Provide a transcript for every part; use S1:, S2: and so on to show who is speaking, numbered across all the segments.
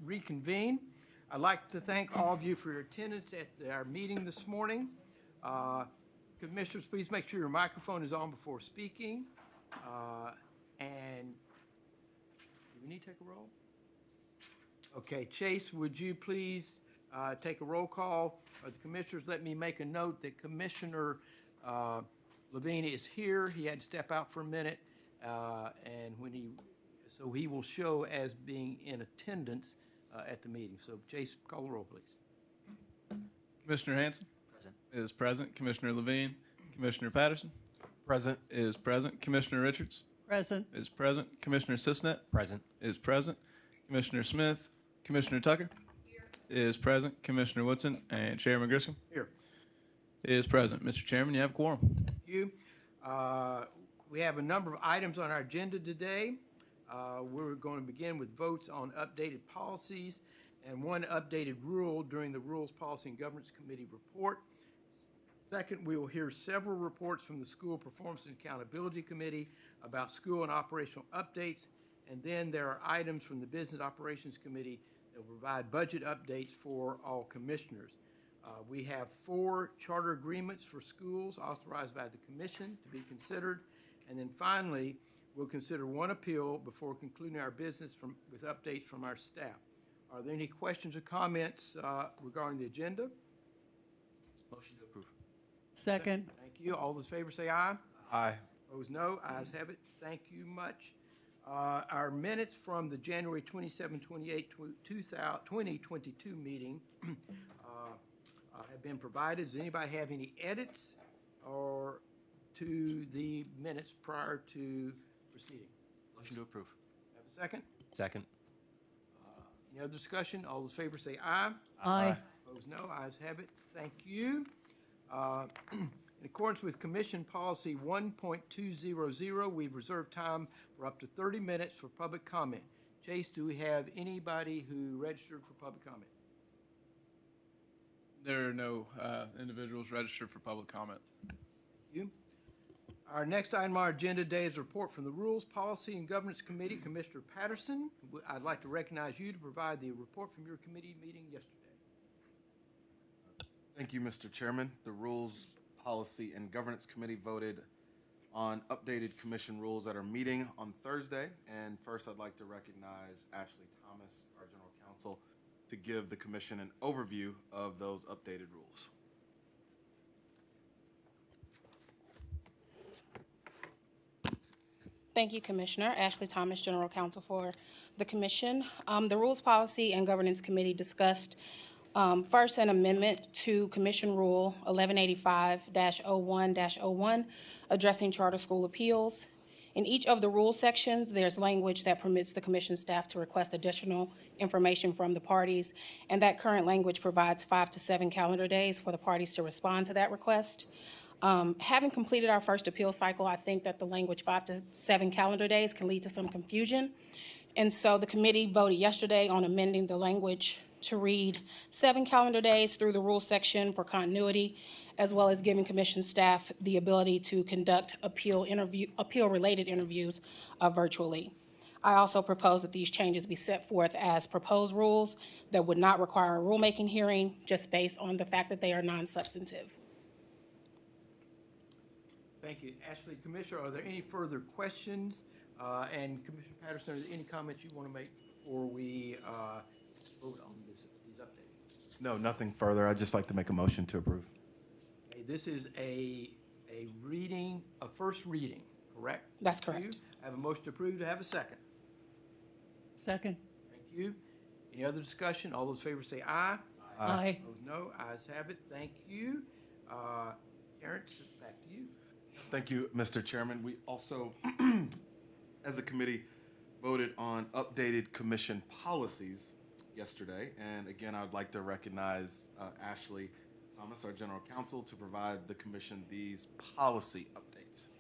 S1: reconvene. I'd like to thank all of you for your attendance at our meeting this morning. Commissioners, please make sure your microphone is on before speaking. And do we need to take a roll? Okay, Chase, would you please take a roll call of the commissioners? Let me make a note that Commissioner Levine is here. He had to step out for a minute, and so he will show as being in attendance at the meeting. So, Chase, call the roll, please.
S2: Commissioner Hanson?
S3: Present.
S2: Is present. Commissioner Levine? Commissioner Patterson?
S4: Present.
S2: Is present. Commissioner Richards?
S5: Present.
S2: Is present. Commissioner Sisnet?
S3: Present.
S2: Is present. Commissioner Smith? Commissioner Tucker? Is present. Commissioner Woodson? And Chairman Griscom?
S1: Here.
S2: Is present. Mr. Chairman, you have quorum.
S1: Thank you. We have a number of items on our agenda today. We're going to begin with votes on updated policies and one updated rule during the Rules, Policy, and Governance Committee report. Second, we will hear several reports from the School Performance and Accountability Committee about school and operational updates. And then there are items from the Business Operations Committee that will provide budget updates for all commissioners. We have 4 charter agreements for schools authorized by the commission to be considered. And then finally, we'll consider one appeal before concluding our business with updates from our staff. Are there any questions or comments regarding the agenda?
S3: Motion to approve.
S5: Second.
S1: Thank you. All those in favor say aye.
S4: Aye.
S1: Opposed, no. Ayes have it. Thank you much. Our minutes from the January 27, 28, 2022 meeting have been provided. Does anybody have any edits or to the minutes prior to proceeding?
S3: Motion to approve.
S1: Have a second?
S3: Second.
S1: Any other discussion? All those in favor say aye.
S5: Aye.
S1: Opposed, no. Ayes have it. Thank you. In accordance with Commission Policy 1.200, we've reserved time for up to 30 minutes for public comment. Chase, do we have anybody who registered for public comment?
S2: There are no individuals registered for public comment.
S1: Thank you. Our next item on our agenda today is a report from the Rules, Policy, and Governance Committee. Commissioner Patterson, I'd like to recognize you to provide the report from your committee meeting yesterday.
S4: Thank you, Mr. Chairman. The Rules, Policy, and Governance Committee voted on updated commission rules at our meeting on Thursday. And first, I'd like to recognize Ashley Thomas, our General Counsel, to give the commission an overview of those updated rules.
S6: Thank you, Commissioner. Ashley Thomas, General Counsel for the Commission. The Rules, Policy, and Governance Committee discussed first an amendment to Commission Rule 1185-01-01 addressing charter school appeals. In each of the rule sections, there's language that permits the Commission staff to request additional information from the parties, and that current language provides 5 to 7 calendar days for the parties to respond to that request. Having completed our first appeal cycle, I think that the language 5 to 7 calendar days can lead to some confusion. And so the committee voted yesterday on amending the language to read 7 calendar days through the rules section for continuity, as well as giving commission staff the ability to conduct appeal-related interviews virtually. I also propose that these changes be set forth as proposed rules that would not require a rulemaking hearing, just based on the fact that they are non-substantive.
S1: Thank you, Ashley. Commissioner, are there any further questions? And Commissioner Patterson, are there any comments you want to make before we vote on these updates?
S4: No, nothing further. I'd just like to make a motion to approve.
S1: Okay, this is a first reading, correct?
S6: That's
S1: Thank
S6: correct.
S1: you. I have a motion to approve. To have a second?
S5: Second.
S1: Thank you. Any other discussion? All those in favor say aye.
S5: Aye.
S1: Opposed, no. Ayes have it. Thank you. Terrence, back to you.
S4: Thank you, Mr. Chairman. We also, as a committee, voted on updated commission policies yesterday. And again, I'd like to recognize Ashley Thomas, our General Counsel, to provide the commission these policy updates.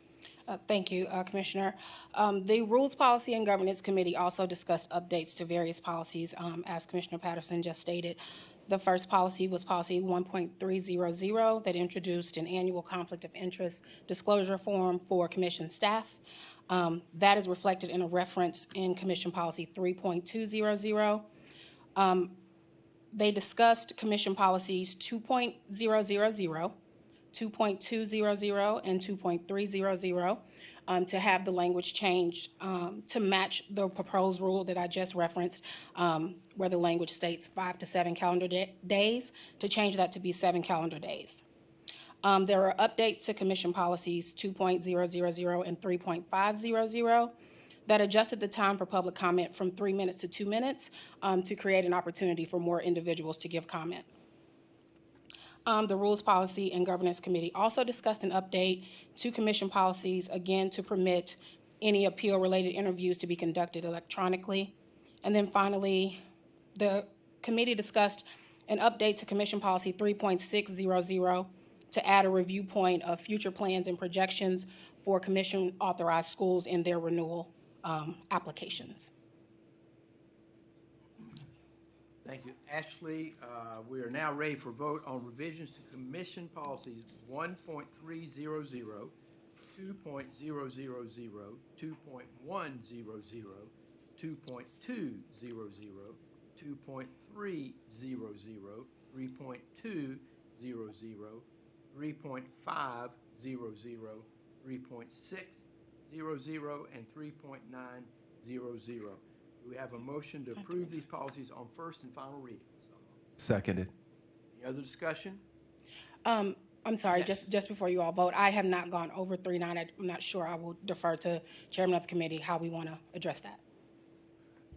S6: Thank you, Commissioner. The Rules, Policy, and Governance Committee also discussed updates to various policies, as Commissioner Patterson just stated. The first policy was Policy 1.300 that introduced an annual conflict of interest disclosure form for Commission staff. That is reflected in a reference in Commission Policy 3.200. They discussed Commission Policies 2.000, 2.200, and 2.300 to have the language changed to match the proposed rule that I just referenced, where the language states 5 to 7 calendar days, to change that to be 7 calendar days. There are updates to Commission Policies 2.000 and 3.500 that adjusted the time for public comment from 3 minutes to 2 minutes to create an opportunity for more individuals to give comment. The Rules Policy and Governance Committee also discussed an update to Commission policies, again, to permit any appeal-related interviews to be conducted electronically. And then finally, the committee discussed an update to Commission Policy 3.600 to add a review point of future plans and projections for commission-authorized schools in their renewal applications.
S1: Thank you. Ashley, we are now ready for vote on revisions to Commission Policies 1.300, 2.000, 2.100, 2.200, 2.300, 3.200, 3.500, 3.600, and 3.900. Do we have a motion to approve these policies on first and final reading?
S4: Seconded.
S1: Any other discussion?
S6: I'm sorry,
S1: Yes.
S6: just before you all vote, I have not gone over 3.9. I'm not sure. I will defer to Chairman of the committee how we want to address that.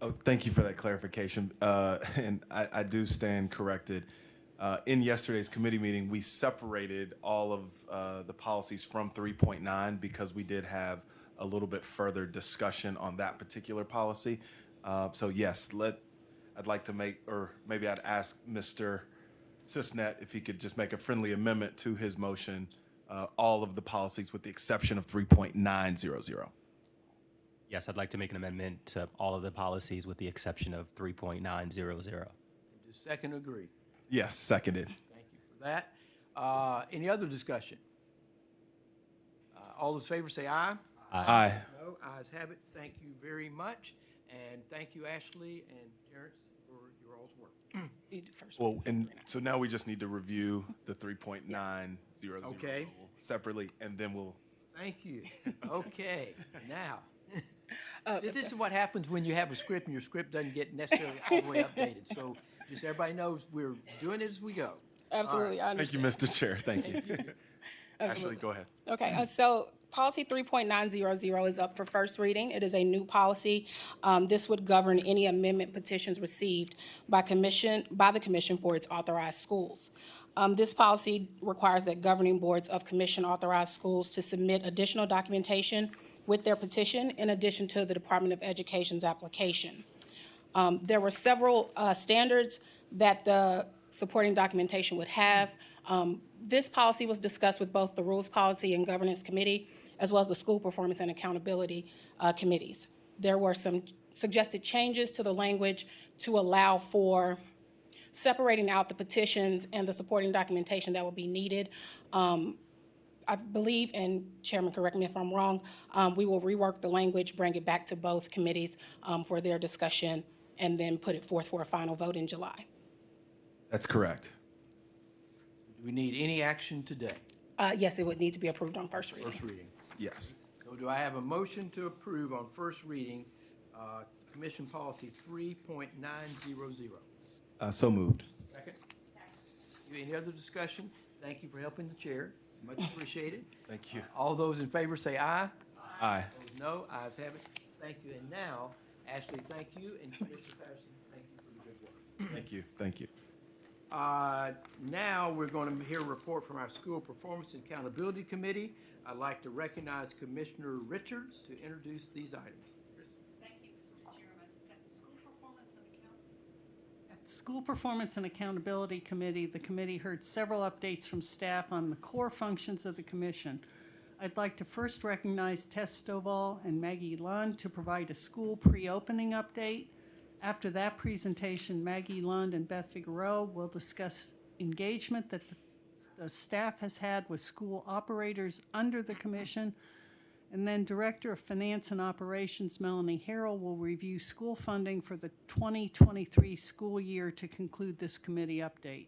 S4: Oh, thank you for that clarification. And I do stand corrected. In yesterday's committee meeting, we separated all of the policies from 3.9 because we did have a little bit further discussion on that particular policy. So yes, I'd like to make, or maybe I'd ask Mr. Sisnet if he could just make a friendly amendment to his motion, all of the policies with the exception of 3.900.
S3: Yes, I'd like to make an amendment to all of the policies with the exception of 3.900.
S1: Does second agree?
S4: Yes, seconded.
S1: Thank you for that. Any other discussion? All those in favor say aye.
S4: Aye.
S1: No, ayes have it. Thank you very much. And thank you, Ashley and Terrence, for your all's work.
S6: You do first.
S4: Well, and so now we just need to review the 3.900
S1: Okay.
S4: rule separately, and then we'll.
S1: Thank you. Okay, now, this is what happens when you have a script and your script doesn't get necessarily all the way updated. So just everybody knows we're doing it as we go.
S6: Absolutely, I
S4: Thank you,
S6: understand.
S4: Mr. Chair. Thank you. Ashley, go ahead.
S6: Okay, so policy 3.900 is up for first reading. It is a new policy. This would govern any amendment petitions received by the commission for its authorized schools. This policy requires that governing boards of commission-authorized schools to submit additional documentation with their petition in addition to the Department of Education's application. There were several standards that the supporting documentation would have. This policy was discussed with both the Rules Policy and Governance Committee, as well as the School Performance and Accountability Committees. There were some suggested changes to the language to allow for separating out the petitions and the supporting documentation that would be needed. I believe, and Chairman, correct me if I'm wrong, we will rework the language, bring it back to both committees for their discussion, and then put it forth for a final vote in July.
S4: That's correct.
S1: Do we need any action today?
S6: Yes, it would need to be approved on first reading.
S1: First reading.
S4: Yes.
S1: So do I have a motion to approve on first reading, Commission Policy 3.900?
S4: So moved.
S1: Second? Any other discussion? Thank you for helping the chair. Much appreciated.
S4: Thank you.
S1: All those in favor say aye.
S4: Aye.
S1: Those no, ayes have it. Thank you. And now, Ashley, thank you, and Commissioner Patterson, thank you for the good work.
S4: Thank you. Thank you.
S1: Now, we're going to hear a report from our School Performance and Accountability Committee. I'd like to recognize Commissioner Richards to introduce these items.
S5: Thank you, Mr. Chairman. At the School Performance and Accountability Committee, the committee heard several updates from staff on the core functions of the commission. I'd like to first recognize Tess Stovall and Maggie Lund to provide a school pre-opening update. After that presentation, Maggie Lund and Beth Figueroa will discuss engagement that the staff has had with school operators under the commission. And then Director of Finance and Operations Melanie Harrell will review school funding for the 2023 school year to conclude this committee update.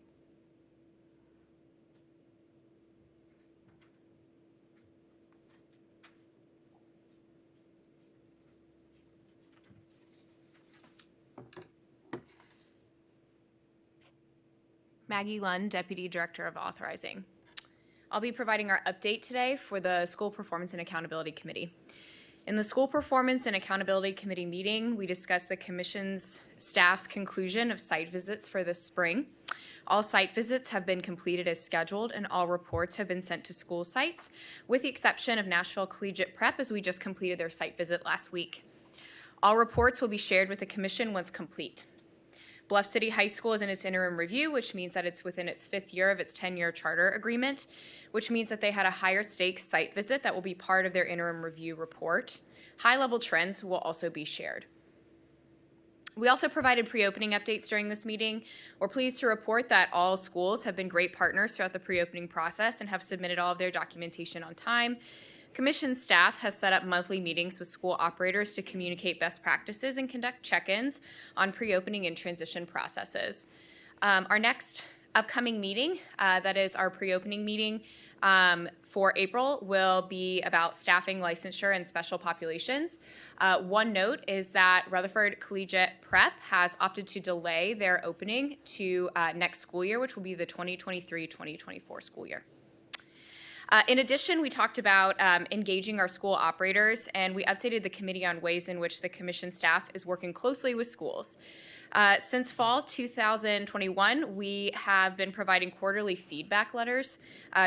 S7: Maggie Lund, Deputy Director of Authorizing. I'll be providing our update today for the School Performance and Accountability Committee. In the School Performance and Accountability Committee meeting, we discussed the Commission's staff's conclusion of site visits for this spring. All site visits have been completed as scheduled, and all reports have been sent to school sites, with the exception of Nashville Collegiate Prep, as we just completed their site visit last week. All reports will be shared with the Commission once complete. Bluff City High School is in its interim review, which means that it's within its 5th year of its 10-year charter agreement, which means that they had a higher stakes site visit that will be part of their interim review report. High-level trends will also be shared. We also provided pre-opening updates during this meeting. We're pleased to report that all schools have been great partners throughout the pre-opening process and have submitted all of their documentation on time. Commission staff has set up monthly meetings with school operators to communicate best practices and conduct check-ins on pre-opening and transition processes. Our next upcoming meeting, that is our pre-opening meeting for April, will be about staffing, licensure, and special populations. One note is that Rutherford Collegiate Prep has opted to delay their opening to next school year, which will be the 2023-2024 school year. In addition, we talked about engaging our school operators, and we updated the committee on ways in which the Commission staff is working closely with schools. Since fall 2021, we have been providing quarterly feedback letters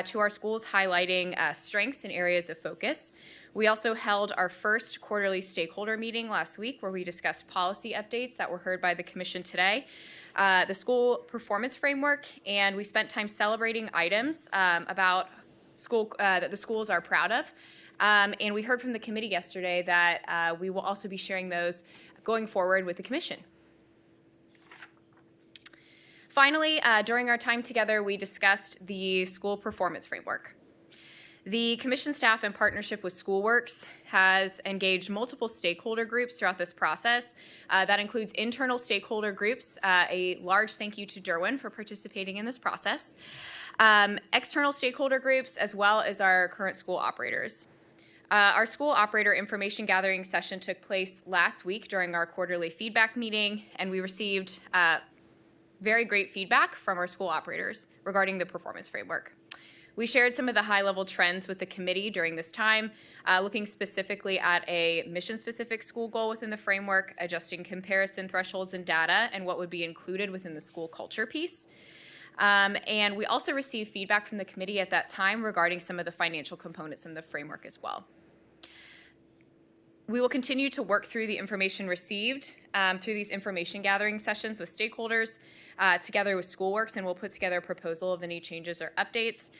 S7: to our schools highlighting strengths and areas of focus. We also held our first quarterly stakeholder meeting last week where we discussed policy updates that were heard by the Commission today, the school performance framework, and we spent time celebrating items about that the schools are proud of. And we heard from the committee yesterday that we will also be sharing those going forward with the Commission. Finally, during our time together, we discussed the school performance framework. The Commission staff, in partnership with SchoolWorks, has engaged multiple stakeholder groups throughout this process. That includes internal stakeholder groups. A large thank you to Derwin for participating in this process. External stakeholder groups, as well as our current school operators. Our school operator information gathering session took place last week during our quarterly feedback meeting, and we received very great feedback from our school operators regarding the performance framework. We shared some of the high-level trends with the committee during this time, looking specifically at a mission-specific school goal within the framework, adjusting comparison thresholds and data, and what would be included within the school culture piece. And we also received feedback from the committee at that time regarding some of the financial components in the framework as well. We will continue to work through the information received through these information gathering sessions with stakeholders together with SchoolWorks, and we'll put together a proposal of any changes or updates.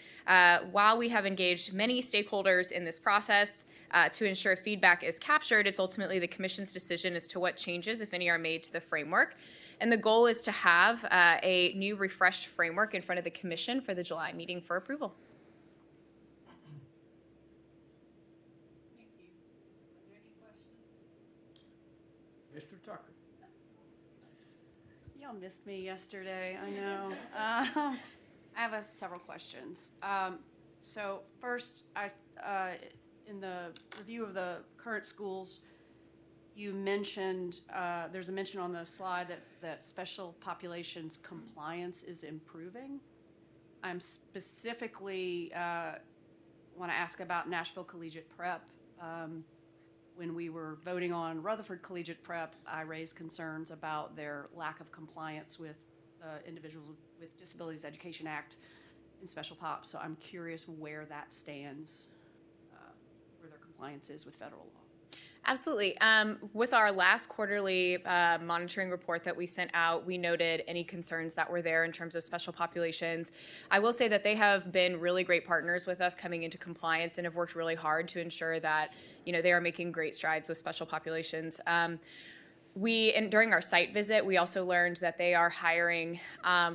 S7: While we have engaged many stakeholders in this process to ensure feedback is captured, it's ultimately the Commission's decision as to what changes, if any, are made to the framework. And the goal is to have a new refreshed framework in front of the Commission for the July meeting for approval.
S5: Thank you. Are there any questions?
S1: Mr. Tucker.
S8: Y'all missed me yesterday, I know. I have several questions. So first, in the review of the current schools, you mentioned, there's a mention on the slide that special populations compliance is improving. I'm specifically want to ask about Nashville Collegiate Prep. When we were voting on Rutherford Collegiate Prep, I raised concerns about their lack of compliance with Individuals with Disabilities Education Act and Special Pop. So I'm curious where that stands, where their compliance is with federal law.
S7: Absolutely. With our last quarterly monitoring report that we sent out, we noted any concerns that were there in terms of special populations. I will say that they have been really great partners with us coming into compliance and have worked really hard to ensure that, they are making great strides with special populations. During our site visit, we also learned that they are hiring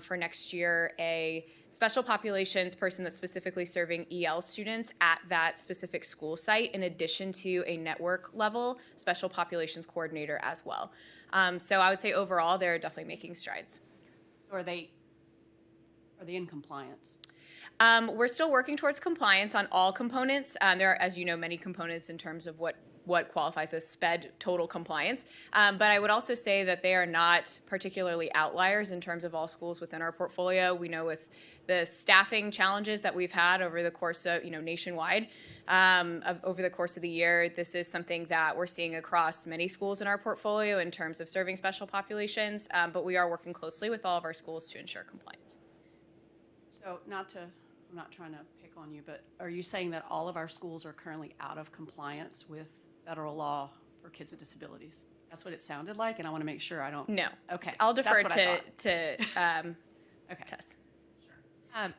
S7: for next year a special populations person that's specifically serving EL students at that specific school site, in addition to a network level special populations coordinator as well. So I would say overall, they're definitely making strides.
S8: So are they in compliance?
S7: We're still working towards compliance on all components. There are, as you know, many components in terms of what qualifies as SPED total compliance. But I would also say that they are not particularly outliers in terms of all schools within our portfolio. We know with the staffing challenges that we've had over the course of, nationwide, over the course of the year, this is something that we're seeing across many schools in our portfolio in terms of serving special populations. But we are working closely with all of our schools to ensure compliance.
S8: So I'm not trying to pick on you, but are you saying that all of our schools are currently out of compliance with federal law for kids with disabilities? That's what it sounded like, and I want to make sure I don't.
S7: No.
S8: Okay.
S7: I'll
S8: That's
S7: defer
S8: what I
S7: to
S8: thought. Okay.
S7: Tess.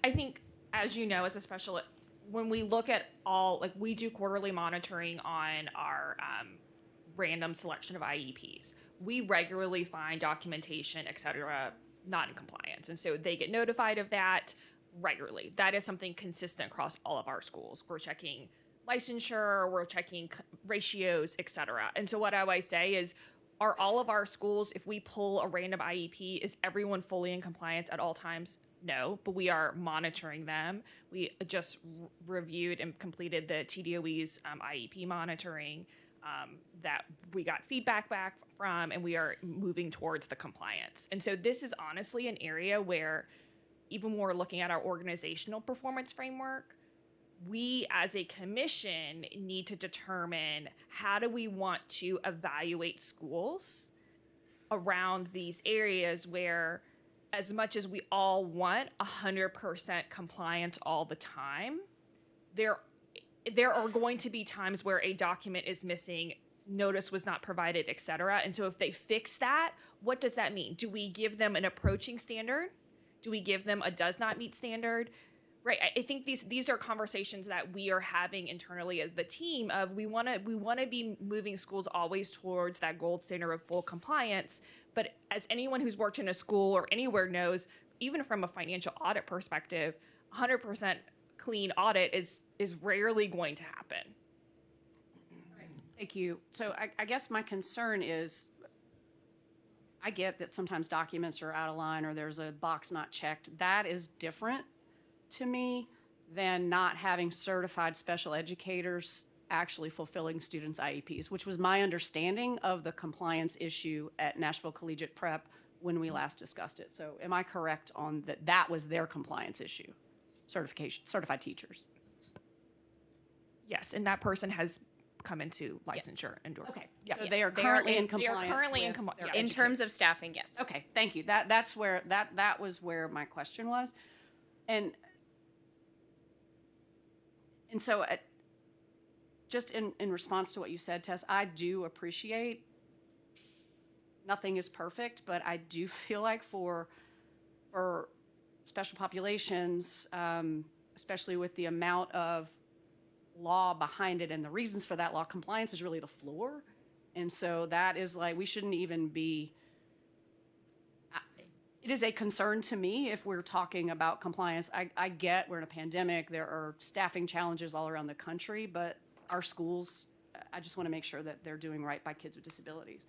S9: I think, as you know, as a special, when we look at all, like, we do quarterly monitoring on our random selection of IEPs. We regularly find documentation, et cetera, not in compliance. And so they get notified of that regularly. That is something consistent across all of our schools. We're checking licensure, we're checking ratios, et cetera. And so what I always say is, are all of our schools, if we pull a random IEP, is everyone fully in compliance at all times? No, but we are monitoring them. We just reviewed and completed the TDOE's IEP monitoring that we got feedback back from, and we are moving towards the compliance. And so this is honestly an area where, even when we're looking at our organizational performance framework, we as a commission need to determine how do we want to evaluate schools around these areas where, as much as we all want 100% compliance all the time, there are going to be times where a document is missing, notice was not provided, et cetera. And so if they fix that, what does that mean? Do we give them an approaching standard? Do we give them a does not meet standard? Right. I think these are conversations that we are having internally as the team of we want to be moving schools always towards that gold standard of full compliance. But as anyone who's worked in a school or anywhere knows, even from a financial audit perspective, 100% clean audit is rarely going to happen.
S8: Thank you. So I guess my concern is, I get that sometimes documents are out of line or there's a box not checked. That is different to me than not having certified special educators actually fulfilling students' IEPs, which was my understanding of the compliance issue at Nashville Collegiate Prep when we last discussed it. So am I correct on that? That was their compliance issue, certified teachers?
S9: Yes, and that person has come into licensure and
S8: Okay.
S9: Yeah.
S8: So they are currently in
S9: They are
S8: compliance.
S9: currently in
S8: with
S9: compliance.
S8: their
S9: Yeah.
S7: In terms of staffing, yes.
S8: Okay, thank you. That's where that was where my question was, and so just in response to what you said, Tess, I do appreciate nothing is perfect, but I do feel like for special populations, especially with the amount of law behind it and the reasons for that law, compliance is really the floor. And so that is like, we shouldn't even be, it is a concern to me if we're talking about compliance. I get we're in a pandemic, there are staffing challenges all around the country, but our schools, I just want to make sure that they're doing right by kids with disabilities.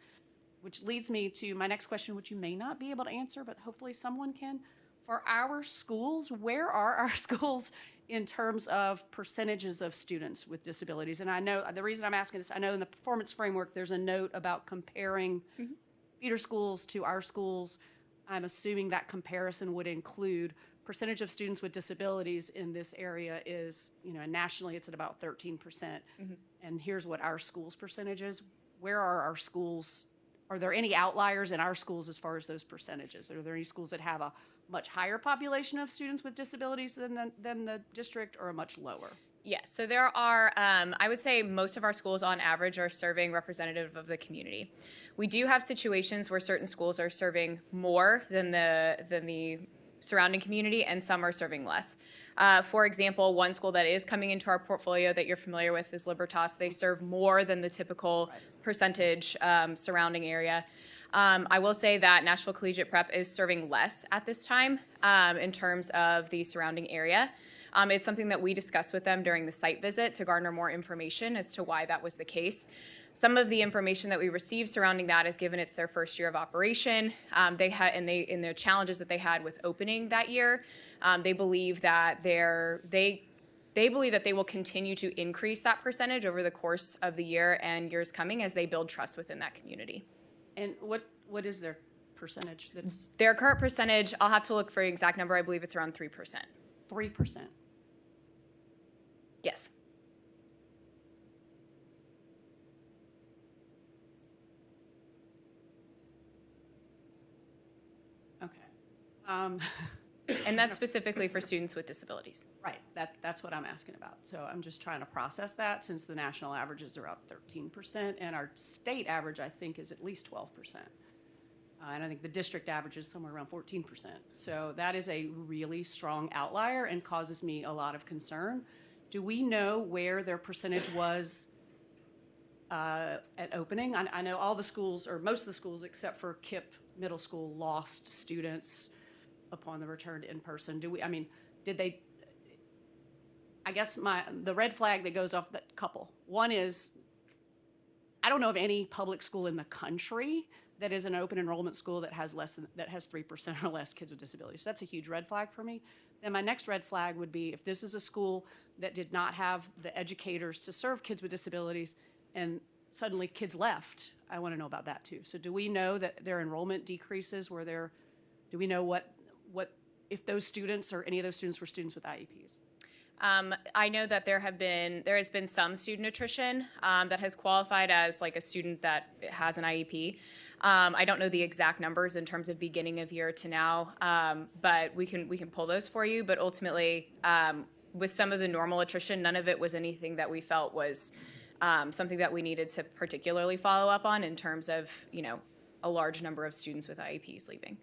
S8: Which leads me to my next question, which you may not be able to answer, but hopefully someone can. For our schools, where are our schools in terms of percentages of students with disabilities? And I know, the reason I'm asking this, I know in the performance framework, there's a note about comparing feeder schools to our schools. I'm assuming that comparison would include percentage of students with disabilities in this area is, nationally it's at about 13%. And here's what our schools' percentage is. Where are our schools? Are there any outliers in our schools as far as those percentages? Are there any schools that have a much higher population of students with disabilities than the district, or a much lower?
S7: Yes, so there are, I would say most of our schools on average are serving representative of the community. We do have situations where certain schools are serving more than the surrounding community, and some are serving less. For example, one school that is coming into our portfolio that you're familiar with is Libertas. They serve more than the typical percentage surrounding area. I will say that Nashville Collegiate Prep is serving less at this time in terms of the surrounding area. It's something that we discussed with them during the site visit to garner more information as to why that was the case. Some of the information that we received surrounding that is given it's their first year of operation. In the challenges that they had with opening that year, they believe that they believe that they will continue to increase that percentage over the course of the year and years coming as they build trust within that community.
S8: And what is their percentage that's
S7: Their current percentage, I'll have to look for the exact number. I believe it's around 3%.
S8: 3%?
S7: Yes.
S8: Okay.
S7: And that's specifically for students with disabilities.
S8: Right, that's what I'm asking about. So I'm just trying to process that since the national average is around 13% and our state average, I think, is at least 12%. And I think the district average is somewhere around 14%. So that is a really strong outlier and causes me a lot of concern. Do we know where their percentage was at opening? I know all the schools, or most of the schools except for KIPP Middle School, lost students upon the return to in-person. Did they, I guess the red flag that goes off, that couple. One is, I don't know of any public school in the country that is an open enrollment school that has 3% or less kids with disabilities. So that's a huge red flag for me. Then my next red flag would be if this is a school that did not have the educators to serve kids with disabilities and suddenly kids left, I want to know about that too. So do we know that their enrollment decreases? Do we know what if those students or any of those students were students with IEPs?
S7: I know that there has been some student attrition that has qualified as like a student that has an IEP. I don't know the exact numbers in terms of beginning of year to now, but we can pull those for you. But ultimately, with some of the normal attrition, none of it was anything that we felt was something that we needed to particularly follow up on in terms of a large number of students with IEPs leaving.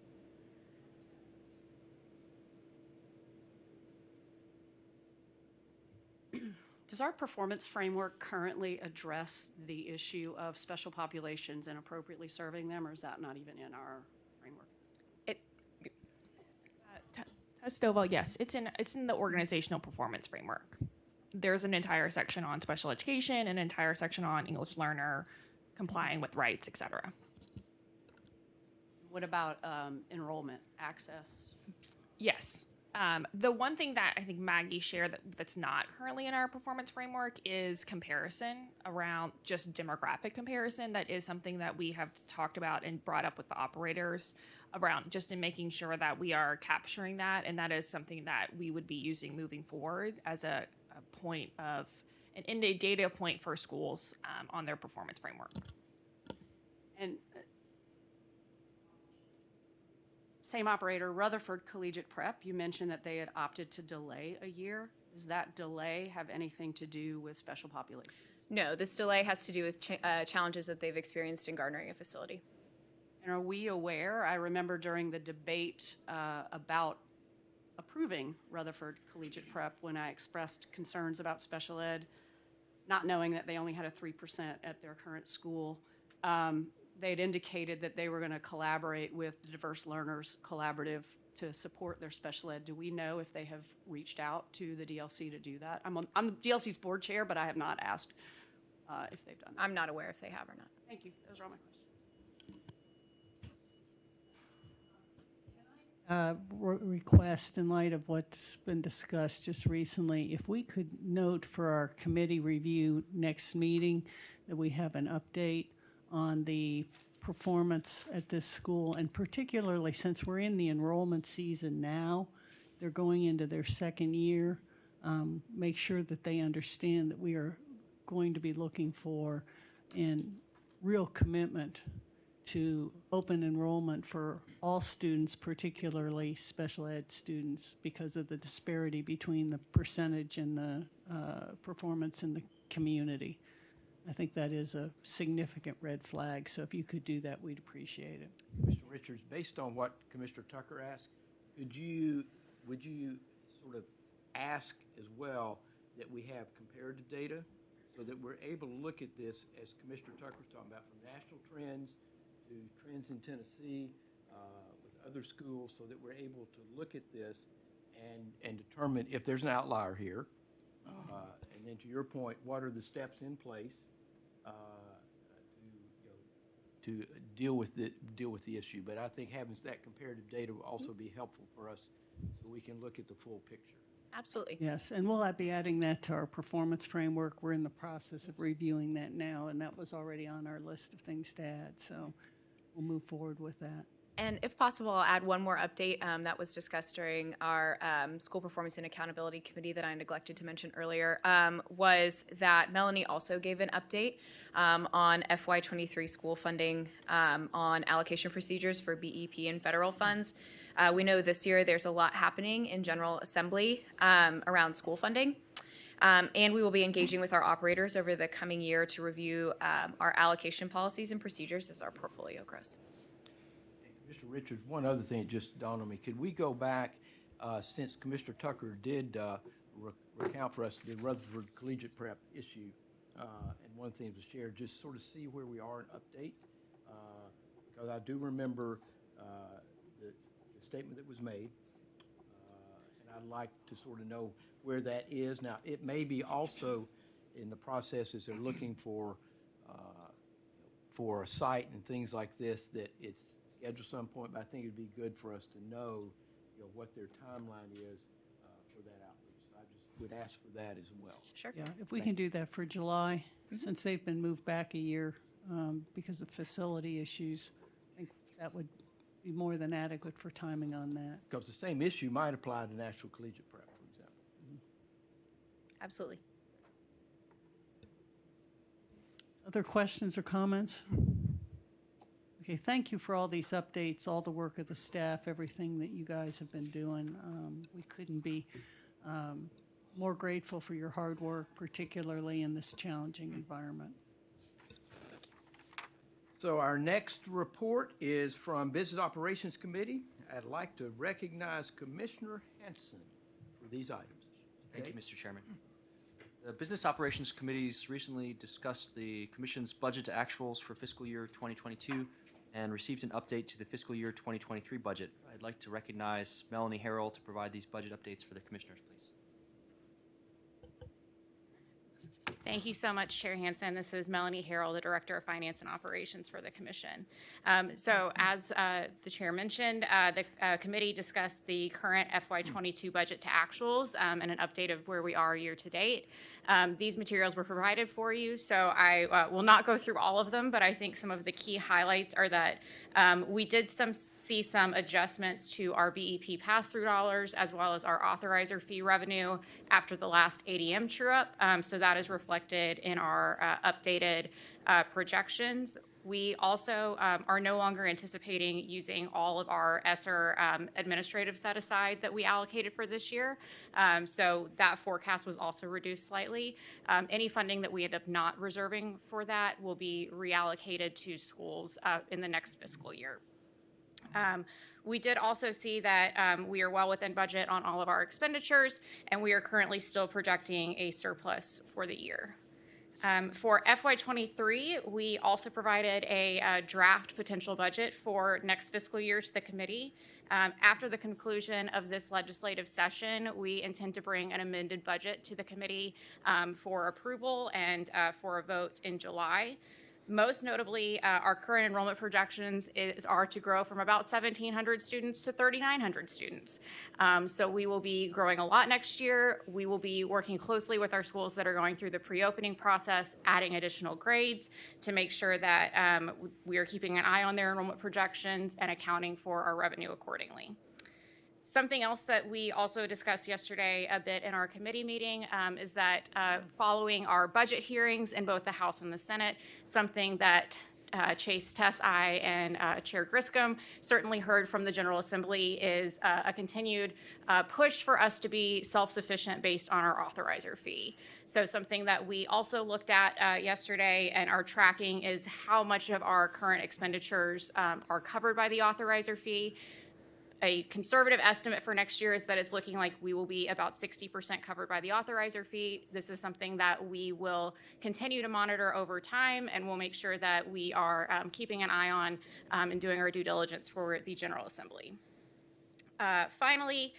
S8: Does our performance framework currently address the issue of special populations and appropriately serving them, or is that not even in our framework?
S9: Stovall, yes, it's in the organizational performance framework. There's an entire section on special education, an entire section on English learner, complying with rights, etc.
S8: What about enrollment, access?
S9: Yes. The one thing that I think Maggie shared that's not currently in our performance framework is comparison around just demographic comparison. That is something that we have talked about and brought up with the operators around just in making sure that we are capturing that. And that is something that we would be using moving forward as a point of an data point for schools on their performance framework.
S8: And same operator, Rutherford Collegiate Prep, you mentioned that they had opted to delay a year. Does that delay have anything to do with special populations?
S7: No, this delay has to do with challenges that they've experienced in garnering a facility.
S8: And are we aware, I remember during the debate about approving Rutherford Collegiate Prep when I expressed concerns about special ed, not knowing that they only had a 3% at their current school, they'd indicated that they were going to collaborate with the Diverse Learners Collaborative to support their special ed. Do we know if they have reached out to the DLC to do that? I'm the DLC's board chair, but I have not asked if they've done that.
S7: I'm not aware if they have or not.
S8: Thank you. Those are all my questions.
S5: Request in light of what's been discussed just recently, if we could note for our committee review next meeting that we have an update on the performance at this school, and particularly since we're in the enrollment season now, they're going into their second year, make sure that they understand that we are going to be looking for and real commitment to open enrollment for all students, particularly special ed students, because of the disparity between the percentage and the performance in the community. I think that is a significant red flag, so if you could do that, we'd appreciate it.
S1: Mr. Richards, based on what Commissioner Tucker asked, would you sort of ask as well that we have comparative data so that we're able to look at this, as Commissioner Tucker was talking about, from national trends to trends in Tennessee with other schools, so that we're able to look at this and determine if there's an outlier here. And then to your point, what are the steps in place to deal with the issue? But I think having that comparative data will also be helpful for us, so we can look at the full picture.
S7: Absolutely.
S5: Yes, and we'll be adding that to our performance framework. We're in the process of reviewing that now, and that was already on our list of things to add, so we'll move forward with that.
S7: And if possible, I'll add one more update that was discussed during our School Performance and Accountability Committee that I neglected to mention earlier, was that Melanie also gave an update on FY23 school funding on allocation procedures for BEP and federal funds. We know this year there's a lot happening in General Assembly around school funding. And we will be engaging with our operators over the coming year to review our allocation policies and procedures as our portfolio grows.
S1: Mr. Richards, one other thing that just dawned on me. Could we go back, since Commissioner Tucker did recount for us the Rutherford Collegiate Prep issue, and one thing was shared, just sort of see where we are and update? Because I do remember the statement that was made, and I'd like to sort of know where that is. Now, it may be also in the process as they're looking for a site and things like this, that it's scheduled some point, but I think it'd be good for us to know, what their timeline is for that outreach. So I just would ask for that as well.
S7: Sure.
S5: Yeah, if we can do that for July, since they've been moved back a year because of facility issues, I think that would be more than adequate for timing on that.
S1: Because the same issue might apply to National Collegiate Prep, for example.
S7: Absolutely.
S5: Other questions or comments? Okay, thank you for all these updates, all the work of the staff, everything that you guys have been doing. We couldn't be more grateful for your hard work, particularly in this challenging environment.
S1: So our next report is from Business Operations Committee. I'd like to recognize Commissioner Hanson for these items.
S10: Thank you,
S1: Okay?
S10: Mr. Chairman. The Business Operations Committees recently discussed the Commission's budget to actuals for fiscal year 2022 and received an update to the fiscal year 2023 budget. I'd like to recognize Melanie Harrell to provide these budget updates for the Commissioners, please.
S11: Thank you so much, Chair Hansen. This is Melanie Harrell, the Director of Finance and Operations for the Commission. So as the Chair mentioned, the committee discussed the current FY22 budget to actuals and an update of where we are year to date. These materials were provided for you, so I will not go through all of them, but I think some of the key highlights are that we did see some adjustments to our BEP pass-through dollars as well as our authorizer fee revenue after the last ADM true-up. So that is reflected in our updated projections. We also are no longer anticipating using all of our ESSER administrative set-aside that we allocated for this year. So that forecast was also reduced slightly. Any funding that we end up not reserving for that will be reallocated to schools in the next fiscal year. We did also see that we are well within budget on all of our expenditures, and we are currently still projecting a surplus for the year. For FY23, we also provided a draft potential budget for next fiscal year to the committee. After the conclusion of this legislative session, we intend to bring an amended budget to the committee for approval and for a vote in July. Most notably, our current enrollment projections are to grow from about 1,700 students to 3,900 students. So we will be growing a lot next year. We will be working closely with our schools that are going through the pre-opening process, adding additional grades to make sure that we are keeping an eye on their enrollment projections and accounting for our revenue accordingly. Something else that we also discussed yesterday a bit in our committee meeting is that following our budget hearings in both the House and the Senate, something that Chase Tess-I and Chair Griscom certainly heard from the General Assembly is a continued push for us to be self-sufficient based on our authorizer fee. So something that we also looked at yesterday and are tracking is how much of our current expenditures are covered by the authorizer fee. a conservative estimate for next year is that it's looking like we will be about 60% covered by the authorizer fee. This is something that we will continue to monitor over time, and we'll make sure that we are keeping an eye on and doing our due diligence for the General Assembly. Finally,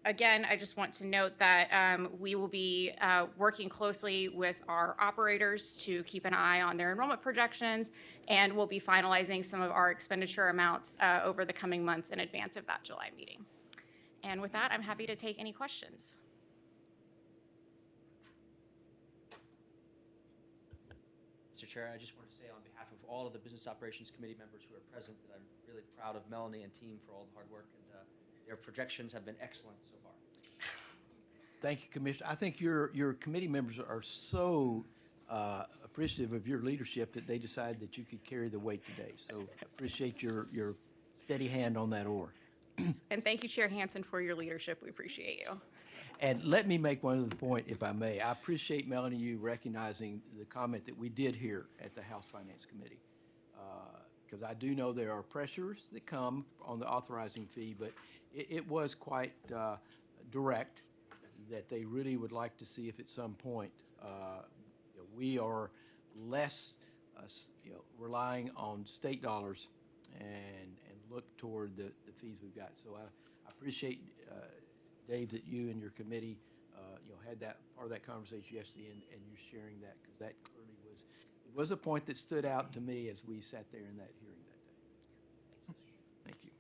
S11: again, I just want to note that we will be working closely with our operators to keep an eye on their enrollment projections, and we'll be finalizing some of our expenditure amounts over the coming months in advance of that July meeting. And with that, I'm happy to take any questions.
S10: Mr. Chair, I just want to say on behalf of all of the Business Operations Committee members who are present that I'm really proud of Melanie and team for all the hard work, and their projections have been excellent so far.
S1: Thank you, Commissioner. I think your committee members are so appreciative of your leadership that they decided that you could carry the weight today. So appreciate your steady hand on that oar.
S11: And thank you, Chair Hansen, for your leadership. We appreciate you.
S1: And let me make one other point, if I may. I appreciate, Melanie, you recognizing the comment that we did hear at the House Finance Committee. Because I do know there are pressures that come on the authorizing fee, but it was quite direct that they really would like to see if at some point we are less relying on state dollars and look toward the fees we've got. So I appreciate, Dave, that you and your committee had that part of that conversation yesterday and you sharing that, because that clearly was a point that stood out to me as we sat there in that hearing that day. Thank you.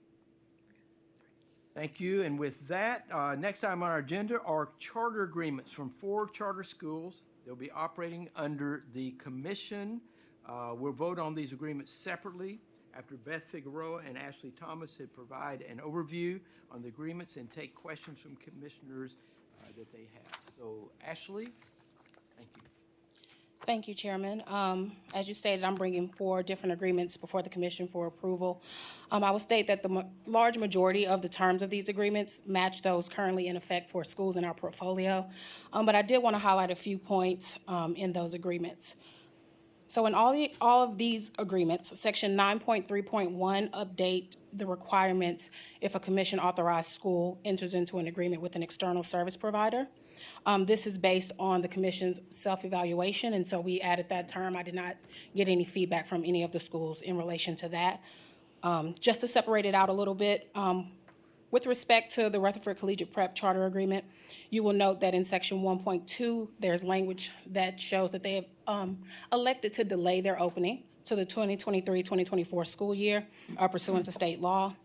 S1: Thank you. And with that, next item on our agenda are charter agreements from 4 charter schools. They'll be operating under the commission. We'll vote on these agreements separately after Beth Figueroa and Ashley Thomas had provide an overview on the agreements and take questions from commissioners that they have. So, Ashley, thank you.
S6: Thank you, Chairman. As you stated, I'm bringing 4 different agreements before the Commission for approval. I will state that the large majority of the terms of these agreements match those currently in effect for schools in our portfolio. But I did want to highlight a few points in those agreements. So in all of these agreements, Section 9.3.1 update the requirements if a commission authorized school enters into an agreement with an external service provider. This is based on the commission's self-evaluation, and so we added that term. I did not get any feedback from any of the schools in relation to that. Just to separate it out a little bit, with respect to the Rutherford Collegiate Prep Charter Agreement, you will note that in Section 1.2, there's language that shows that they have elected to delay their opening to the 2023-2024 school year pursuant to state law.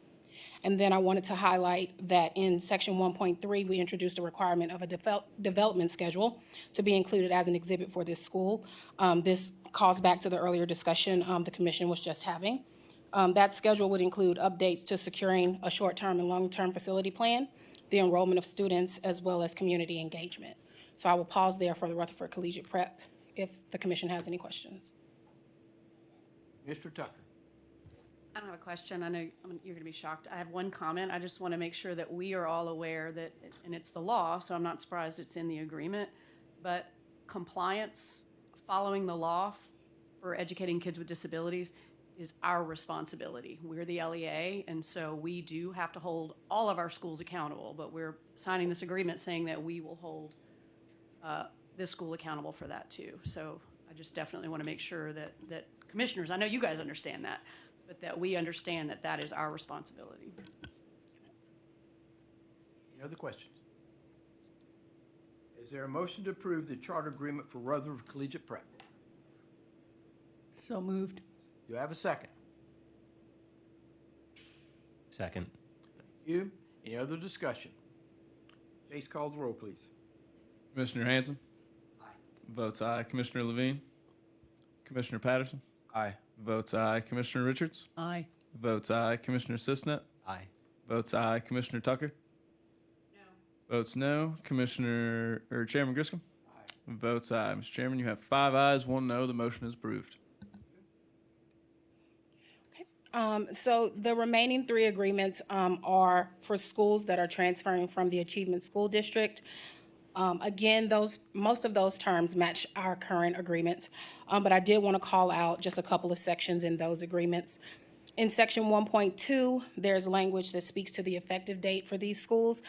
S6: And then I wanted to highlight that in Section 1.3, we introduced a requirement of a development schedule to be included as an exhibit for this school. This calls back to the earlier discussion the Commission was just having. That schedule would include updates to securing a short-term and long-term facility plan, the enrollment of students, as well as community engagement. So I will pause there for the Rutherford Collegiate Prep if the Commission has any questions.
S1: Mr. Tucker.
S8: I don't have a question. I know you're going to be shocked. I have one comment. I just want to make sure that we are all aware that, and it's the law, so I'm not surprised it's in the agreement, but compliance, following the law for educating kids with disabilities is our responsibility. We're the LEA, and so we do have to hold all of our schools accountable, but we're signing this agreement saying that we will hold this school accountable for that too. So I just definitely want to make sure that commissioners, I know you guys understand that, but that we understand that that is our responsibility.
S1: Any other questions? Is there a motion to approve the charter agreement for Rutherford Collegiate Prep?
S5: So moved.
S1: Do I have a second?
S3: Second.
S1: Thank you. Any other discussion? Chase, call the roll, please.
S2: Commissioner Hanson?
S10: Aye.
S2: Votes aye. Commissioner Levine? Commissioner Patterson?
S4: Aye.
S2: Votes aye. Commissioner Richards?
S5: Aye.
S2: Votes aye. Commissioner Sisnet?
S3: Aye.
S2: Votes aye. Commissioner Tucker? No. Votes no. Chairman Griscom?
S1: Aye.
S2: Votes aye. Mr. Chairman, you have 5 ayes, 1 no. The motion is approved.
S6: So the remaining 3 agreements are for schools that are transferring from the Achievement School District. Again, most of those terms match our current agreements, but I did want to call out just a couple of sections in those agreements. In section 1.2, there's language that speaks to the effective date for these schools.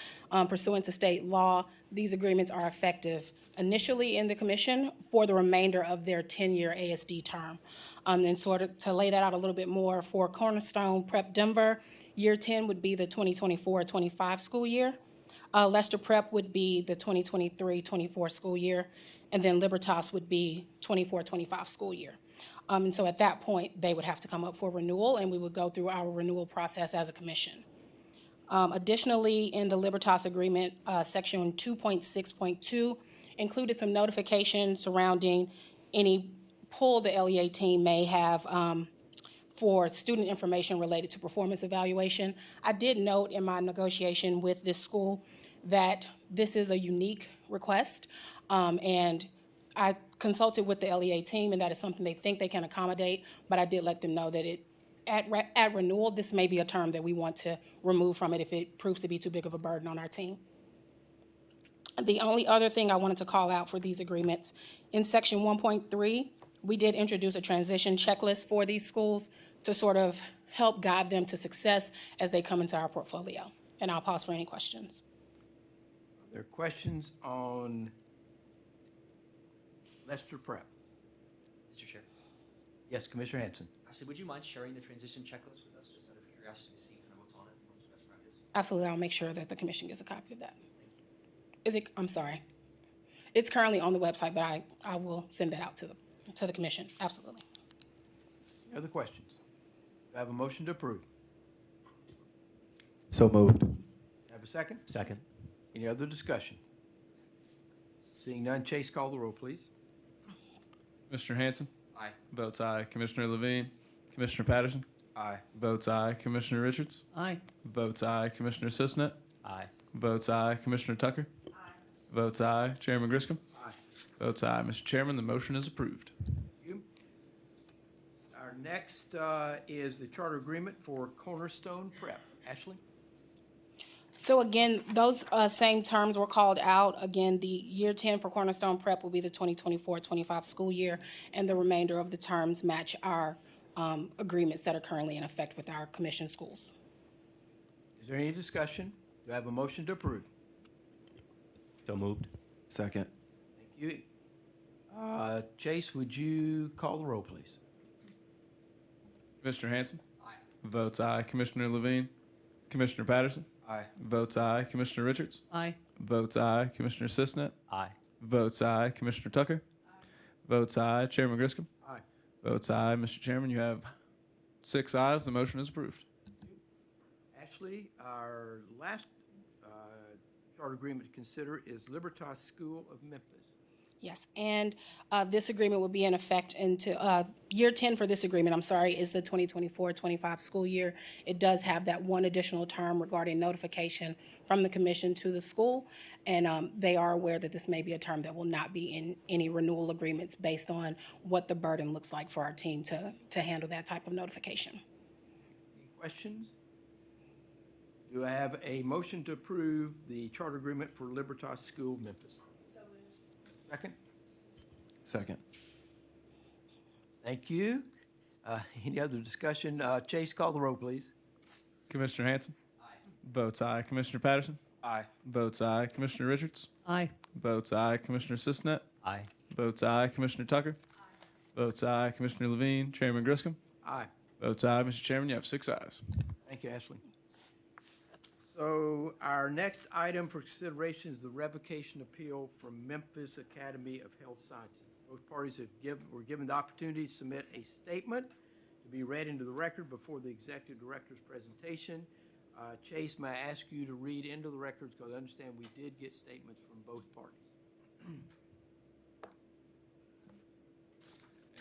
S6: Pursuant to state law, these agreements are effective initially in the commission for the remainder of their 10-year ASD term. And sort of to lay that out a little bit more, for Cornerstone Prep Denver, year 10 would be the 2024-25 school year. Lester Prep would be the 2023-24 school year, and then Libertas would be 24-25 school year. And so at that point, they would have to come up for renewal, and we would go through our renewal process as a commission. Additionally, in the Libertas agreement, section 2.6.2 included some notification surrounding any pull the LEA team may have for student information related to performance evaluation. I did note in my negotiation with this school that this is a unique request, and I consulted with the LEA team, and that is something they think they can accommodate, but I did let them know that at renewal, this may be a term that we want to remove from it if it proves to be too big of a burden on our team. The only other thing I wanted to call out for these agreements, in section 1.3, we did introduce a transition checklist for these schools to sort of help guide them to success as they come into our portfolio. And I'll pause for any questions.
S1: Are there questions on Lester Prep?
S10: Mr. Chair.
S1: Yes, Commissioner Hanson.
S10: Actually, would you mind sharing the transition checklist with us, just out of curiosity to see kind of what's on it, what's best practice?
S6: Absolutely, I'll make sure that the commission gets a copy of that. I'm sorry. It's currently on the website, but I will send that out to the commission, absolutely.
S1: Any other questions? Do I have a motion to approve?
S12: So moved.
S1: Have a second?
S3: Second.
S1: Any other discussion? Seeing none, Chase, call the roll, please.
S2: Commissioner Hanson?
S10: Aye.
S2: Votes aye. Commissioner Levine? Commissioner Patterson?
S4: Aye.
S2: Votes aye. Commissioner Richards?
S5: Aye.
S2: Votes aye. Commissioner Sisnet?
S3: Aye.
S2: Votes aye. Commissioner Tucker? Votes aye. Chairman Griscom?
S1: Aye.
S2: Votes aye. Mr. Chairman, the motion is approved.
S1: You. Our next is the charter agreement for Cornerstone Prep. Ashley?
S6: So again, those same terms were called out. Again, the year 10 for Cornerstone Prep will be the 2024-25 school year, and the remainder of the terms match our agreements that are currently in effect with our commission schools.
S1: Is there any discussion? Do I have a motion to approve?
S3: So moved.
S12: Second.
S1: Thank you. Chase, would you call the roll, please?
S2: Commissioner Hanson? Aye. Votes aye. Commissioner Levine? Commissioner Patterson?
S4: Aye.
S2: Votes aye. Commissioner Richards?
S5: Aye.
S2: Votes aye. Commissioner Sisnet?
S3: Aye.
S2: Votes aye. Commissioner Tucker? Votes aye. Chairman Griscom?
S1: Aye.
S2: Votes aye. Mr. Chairman, you have 6 ayes. The motion is approved.
S1: Ashley, our last charter agreement to consider is Libertas School of Memphis.
S6: Yes, and this agreement will be in effect into, year 10 for this agreement, I'm sorry, is the 2024-25 school year. It does have that one additional term regarding notification from the commission to the school, and they are aware that this may be a term that will not be in any renewal agreements based on what the burden looks like for our team to handle that type of notification.
S1: Any questions? Do I have a motion to approve the charter agreement for Libertas School of Memphis? Second?
S12: Second.
S1: Thank you. Any other discussion? Chase, call the roll, please.
S2: Commissioner Hanson? Aye. Votes aye. Commissioner Patterson?
S4: Aye.
S2: Votes aye. Commissioner Richards?
S5: Aye.
S2: Votes aye. Commissioner Sisnet?
S3: Aye.
S2: Votes aye. Commissioner Tucker? Votes aye. Commissioner Levine? Chairman Griscom?
S1: Aye.
S2: Votes aye. Mr. Chairman, you have 6 ayes.
S1: Thank you, Ashley. So our next item for consideration is the revocation appeal from Memphis Academy of Health Sciences. Both parties were given the opportunity to submit a statement to be read into the record before the executive director's presentation. Chase, may I ask you to read into the records, because I understand we did get statements from both parties.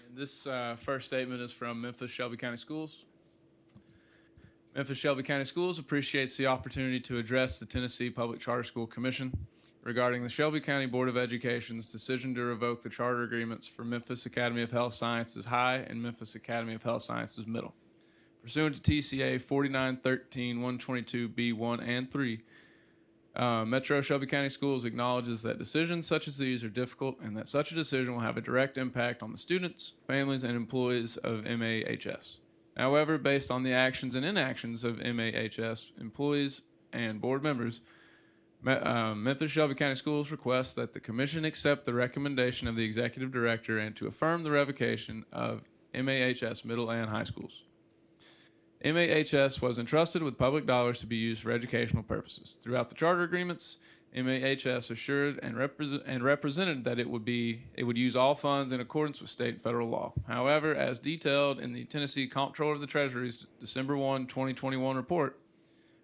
S2: And this first statement is from Memphis Shelby County Schools. Memphis Shelby County Schools appreciates the opportunity to address the Tennessee Public Charter School Commission regarding the Shelby County Board of Education's decision to revoke the charter agreements for Memphis Academy of Health Sciences High and Memphis Academy of Health Sciences Middle. Pursuant to TCA 4913-122B1 and 3, Metro Shelby County Schools acknowledges that decisions such as these are difficult and that such a decision will have a direct impact on the students, families, and employees of MAHS. However, based on the actions and inactions of MAHS employees and board members, Memphis Shelby County Schools requests that the commission accept the recommendation of the executive director and to affirm the revocation of MAHS middle and high schools. MAHS was entrusted with public dollars to be used for educational purposes. Throughout the charter agreements, MAHS assured and represented that it would use all funds in accordance with state and federal law. However, as detailed in the Tennessee Comptroller of the Treasury's December 1, 2021 report,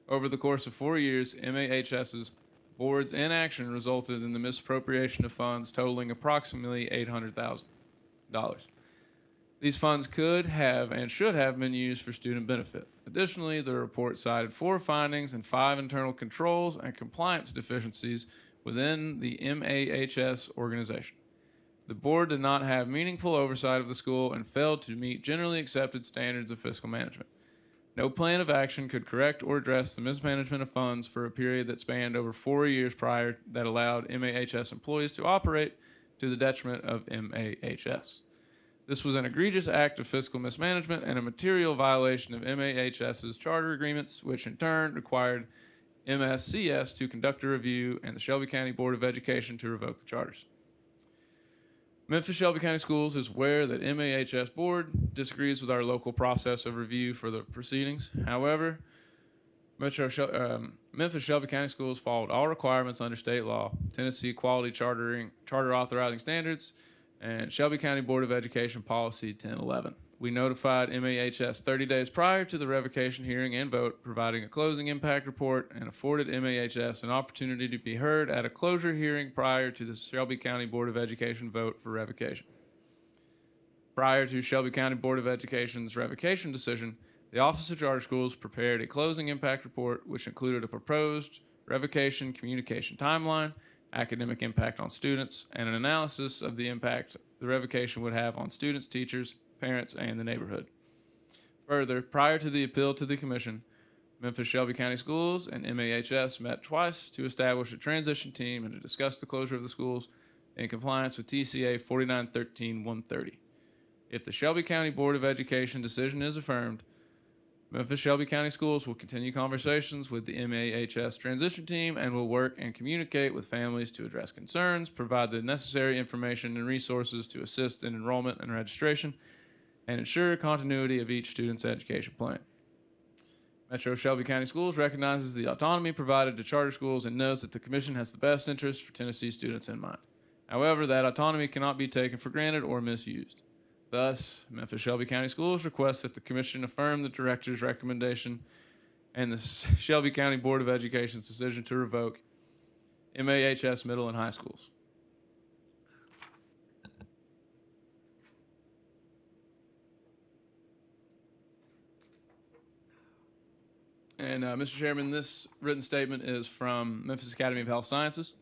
S2: over the course of 4 years, MAHS's board's inaction resulted in the misappropriation of funds totaling approximately $800,000. These funds could have and should have been used for student benefit. Additionally, the report cited 4 findings and 5 internal controls and compliance deficiencies within the MAHS organization. The board did not have meaningful oversight of the school and failed to meet generally accepted standards of fiscal management. No plan of action could correct or address the mismanagement of funds for a period that spanned over 4 years prior that allowed MAHS employees to operate to the detriment of MAHS. This was an egregious act of fiscal mismanagement and a material violation of MAHS's charter agreements, which in turn required MSCS to conduct a review and the Shelby County Board of Education to revoke the charters. Memphis Shelby County Schools is aware that MAHS Board disagrees with our local process of review for the proceedings. However, Memphis Shelby County Schools followed all requirements under state law, Tennessee Quality Charter Authorizing Standards, and Shelby County Board of Education Policy 1011. We notified MAHS 30 days prior to the revocation hearing and vote, providing a closing impact report, and afforded MAHS an opportunity to be heard at a closure hearing prior to the Shelby County Board of Education vote for revocation. Prior to Shelby County Board of Education's revocation decision, the Office of Charter Schools prepared a closing impact report, which included a proposed revocation communication timeline, academic impact on students, and an analysis of the impact the revocation would have on students, teachers, parents, and the neighborhood. Further, prior to the appeal to the commission, Memphis Shelby County Schools and MAHS met twice to establish a transition team and to discuss the closure of the schools in compliance with TCA 4913-130. If the Shelby County Board of Education decision is affirmed, Memphis Shelby County Schools will continue conversations with the MAHS transition team and will work and communicate with families to address concerns, provide the necessary information and resources to assist in enrollment and registration, and ensure continuity of each student's education plan. Metro Shelby County Schools recognizes the autonomy provided to charter schools and knows that the Commission has the best interest for Tennessee students in mind. However, that autonomy cannot be taken for granted or misused. Thus, Memphis Shelby County Schools requests that the Commission affirm the Director's recommendation and the Shelby County Board of Education's decision to revoke MAHS middle and high schools. And Mr. Chairman, this written statement is from Memphis Academy of Health Sciences.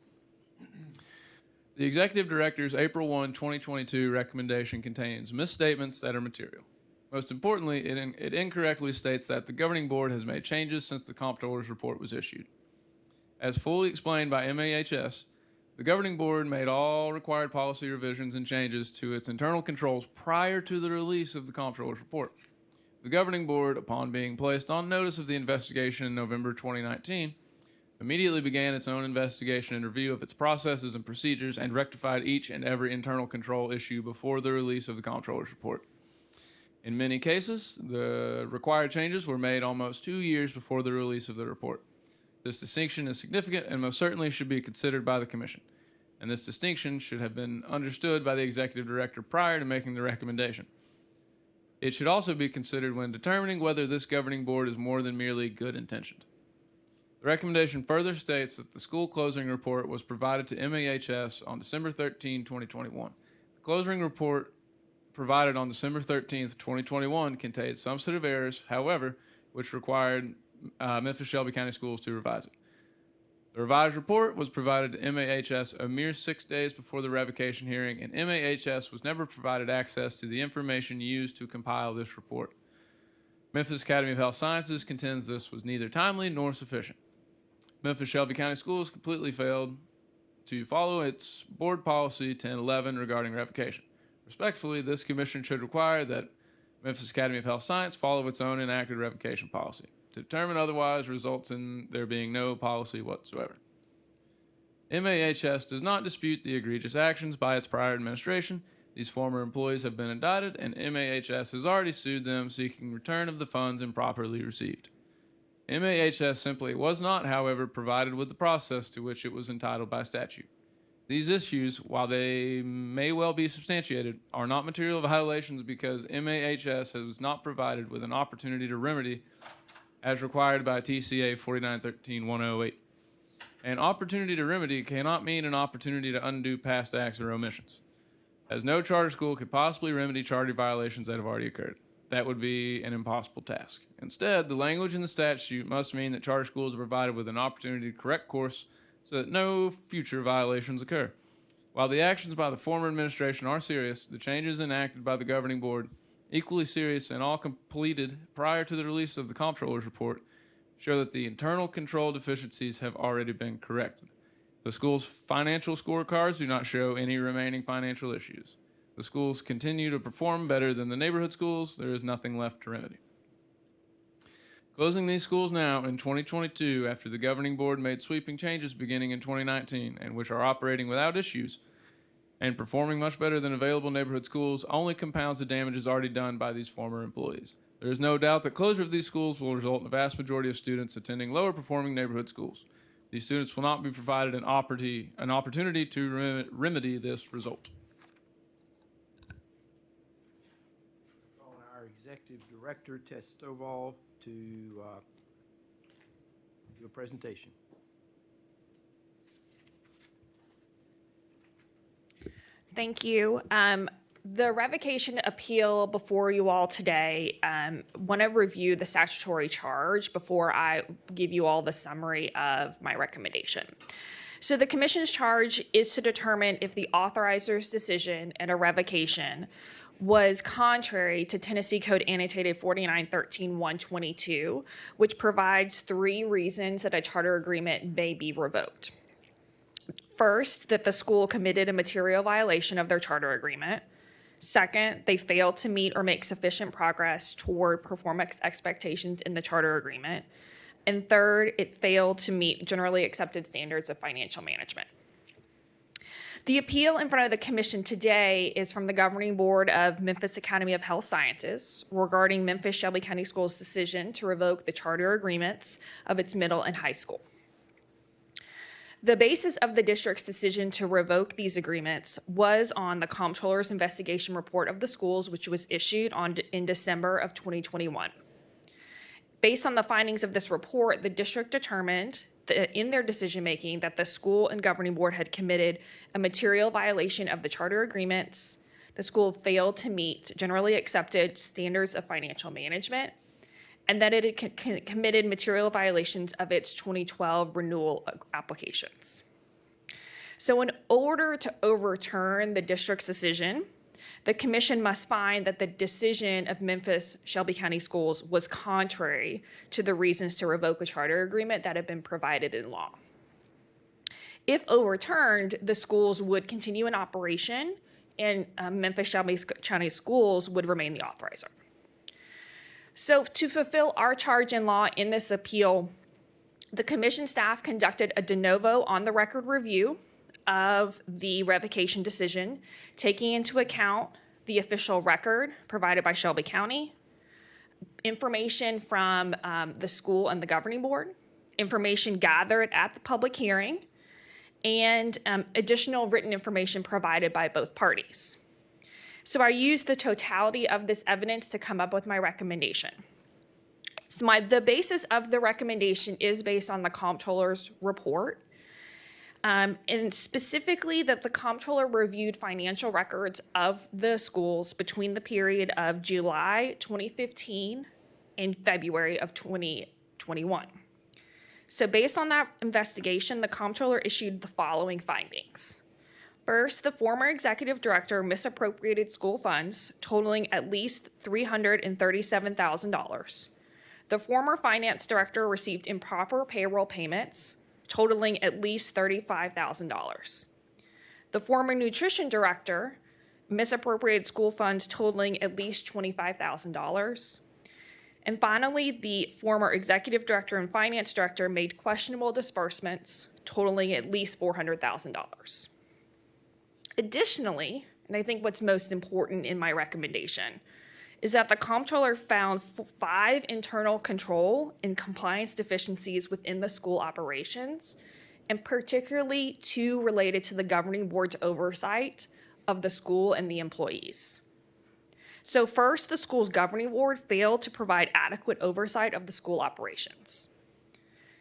S2: The Executive Director's April 1, 2022 recommendation contains misstatements that are material. Most importantly, it incorrectly states that the Governing Board has made changes since the Comptroller's report was issued. As fully explained by MAHS, the Governing Board made all required policy revisions and changes to its internal controls prior to the release of the Comptroller's report. The Governing Board, upon being placed on notice of the investigation in November 2019, immediately began its own investigation and review of its processes and procedures and rectified each and every internal control issue before the release of the Comptroller's report. In many cases, the required changes were made almost 2 years before the release of the report. This distinction is significant and most certainly should be considered by the Commission, and this distinction should have been understood by the Executive Director prior to making the recommendation. It should also be considered when determining whether this Governing Board is more than merely good-intentioned. The recommendation further states that the school closing report was provided to MAHS on December 13, 2021. The closing report provided on December 13, 2021 contained substantive errors, however, which required Memphis Shelby County Schools to revise it. The revised report was provided to MAHS a mere 6 days before the revocation hearing, and MAHS was never provided access to the information used to compile this report. Memphis Academy of Health Sciences contends this was neither timely nor sufficient. Memphis Shelby County Schools completely failed to follow its board policy 1011 regarding revocation. Respectfully, this commission should require that Memphis Academy of Health Science follow its own enacted revocation policy. To determine otherwise results in there being no policy whatsoever. MAHS does not dispute the egregious actions by its prior administration. These former employees have been indicted, and MAHS has already sued them, seeking return of the funds improperly received. MAHS simply was not, however, provided with the process to which it was entitled by statute. These issues, while they may well be substantiated, are not material violations because MAHS has not provided with an opportunity to remedy as required by TCA 4913-108. An opportunity to remedy cannot mean an opportunity to undo past acts or omissions, as no charter school could possibly remedy charter violations that have already occurred. That would be an impossible task. Instead, the language in the statute must mean that charter schools are provided with an opportunity to correct course so that no future violations occur. While the actions by the former administration are serious, the changes enacted by the governing board, equally serious and all completed prior to the release of the comptroller's report, show that the internal control deficiencies have already been corrected. The school's financial scorecards do not show any remaining financial issues. The schools continue to perform better than the neighborhood schools. There is nothing left to remedy. Closing these schools now in 2022 after the governing board made sweeping changes beginning in 2019 and which are operating without issues and performing much better than available neighborhood schools only compounds the damages already done by these former employees. There is no doubt that closure of these schools will result in a vast majority of students attending lower performing neighborhood schools. These students will not be provided an opportunity to remedy this result.
S1: On our Executive Director, Tess Stovall, to do a presentation.
S9: Thank you. The revocation appeal before you all today, want to review the statutory charge before I give you all the summary of my recommendation. So the commission's charge is to determine if the authorizer's decision in a revocation was contrary to Tennessee Code Annotated 4913-122, which provides 3 reasons that a charter agreement may be revoked. First, that the school committed a material violation of their charter agreement. Second, they failed to meet or make sufficient progress toward performance expectations in the charter agreement. And third, it failed to meet generally accepted standards of financial management. The appeal in front of the commission today is from the governing board of Memphis Academy of Health Sciences regarding Memphis Shelby County Schools' decision to revoke the charter agreements of its middle and high school. The basis of the district's decision to revoke these agreements was on the comptroller's investigation report of the schools, which was issued in December of 2021. Based on the findings of this report, the district determined in their decision-making that the school and governing board had committed a material violation of the charter agreements, the school failed to meet generally accepted standards of financial management, and that it had committed material violations of its 2012 renewal applications. So in order to overturn the district's decision, the commission must find that the decision of Memphis Shelby County Schools was contrary to the reasons to revoke a charter agreement that had been provided in law. If overturned, the schools would continue in operation and Memphis Shelby County Schools would remain the authorizer. So to fulfill our charge in law in this appeal, the commission staff conducted a de novo on the record review of the revocation decision, taking into account the official record provided by Shelby County, information from the school and the governing board, information gathered at the public hearing, and additional written information provided by both parties. So I used the totality of this evidence to come up with my recommendation. So the basis of the recommendation is based on the comptroller's report, and specifically that the comptroller reviewed financial records of the schools between the period of July 2015 and February of 2021. So based on that investigation, the comptroller issued the following findings. First, the former executive director misappropriated school funds totaling at least $337,000. The former finance director received improper payroll payments totaling at least $35,000. The former nutrition director misappropriated school funds totaling at least $25,000. And finally, the former executive director and finance director made questionable disbursements totaling at least $400,000. Additionally, and I think what's most important in my recommendation, is that the comptroller found 5 internal control and compliance deficiencies within the school operations, and particularly 2 related to the governing board's oversight of the school and the employees. So first, the school's governing board failed to provide adequate oversight of the school operations.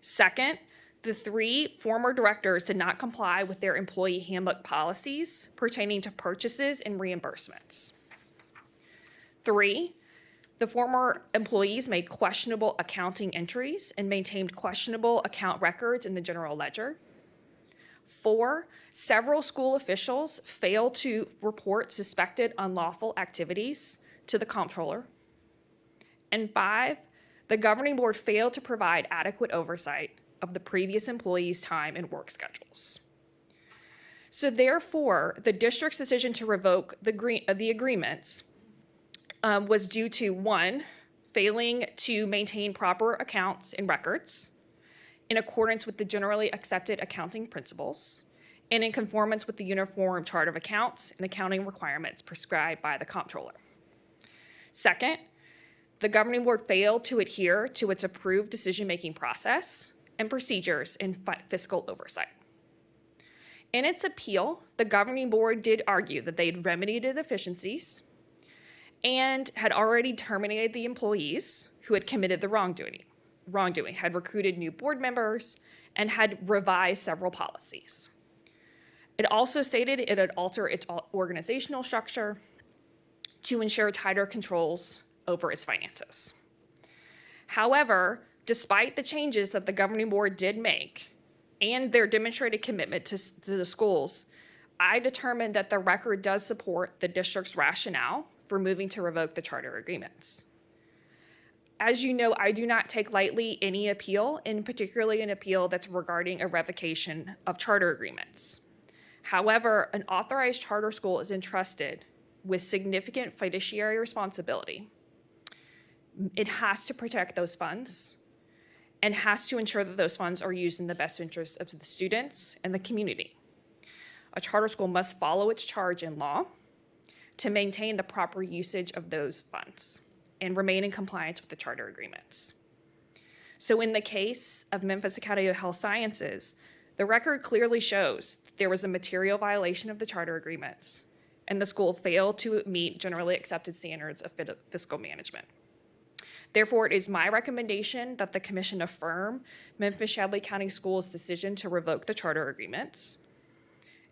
S9: Second, the 3 former directors did not comply with their employee handbook policies pertaining to purchases and reimbursements. 3, the former employees made questionable accounting entries and maintained questionable account records in the general ledger. 4, several school officials failed to report suspected unlawful activities to the comptroller. And 5, the governing board failed to provide adequate oversight of the previous employees' time and work schedules. So therefore, the district's decision to revoke the agreements was due to 1, failing to maintain proper accounts and records in accordance with the generally accepted accounting principles and in conformance with the Uniform Chart of Accounts and accounting requirements prescribed by the comptroller. Second, the governing board failed to adhere to its approved decision-making process and procedures in fiscal oversight. In its appeal, the governing board did argue that they'd remedied the deficiencies and had already terminated the employees who had committed the wrongdoing, had recruited new board members, and had revised several policies. It also stated it would alter its organizational structure to ensure tighter controls over its finances. However, despite the changes that the governing board did make and their demonstrated commitment to the schools, I determined that the record does support the district's rationale for moving to revoke the charter agreements. As you know, I do not take lightly any appeal, and particularly an appeal that's regarding a revocation of charter agreements. However, an authorized charter school is entrusted with significant fiduciary responsibility. It has to protect those funds and has to ensure that those funds are used in the best interest of the students and the community. A charter school must follow its charge in law to maintain the proper usage of those funds and remain in compliance with the charter agreements. So in the case of Memphis Academy of Health Sciences, the record clearly shows that there was a material violation of the charter agreements, and the school failed to meet generally accepted standards of fiscal management. Therefore, it is my recommendation that the commission affirm Memphis Shelby County Schools' decision to revoke the charter agreements.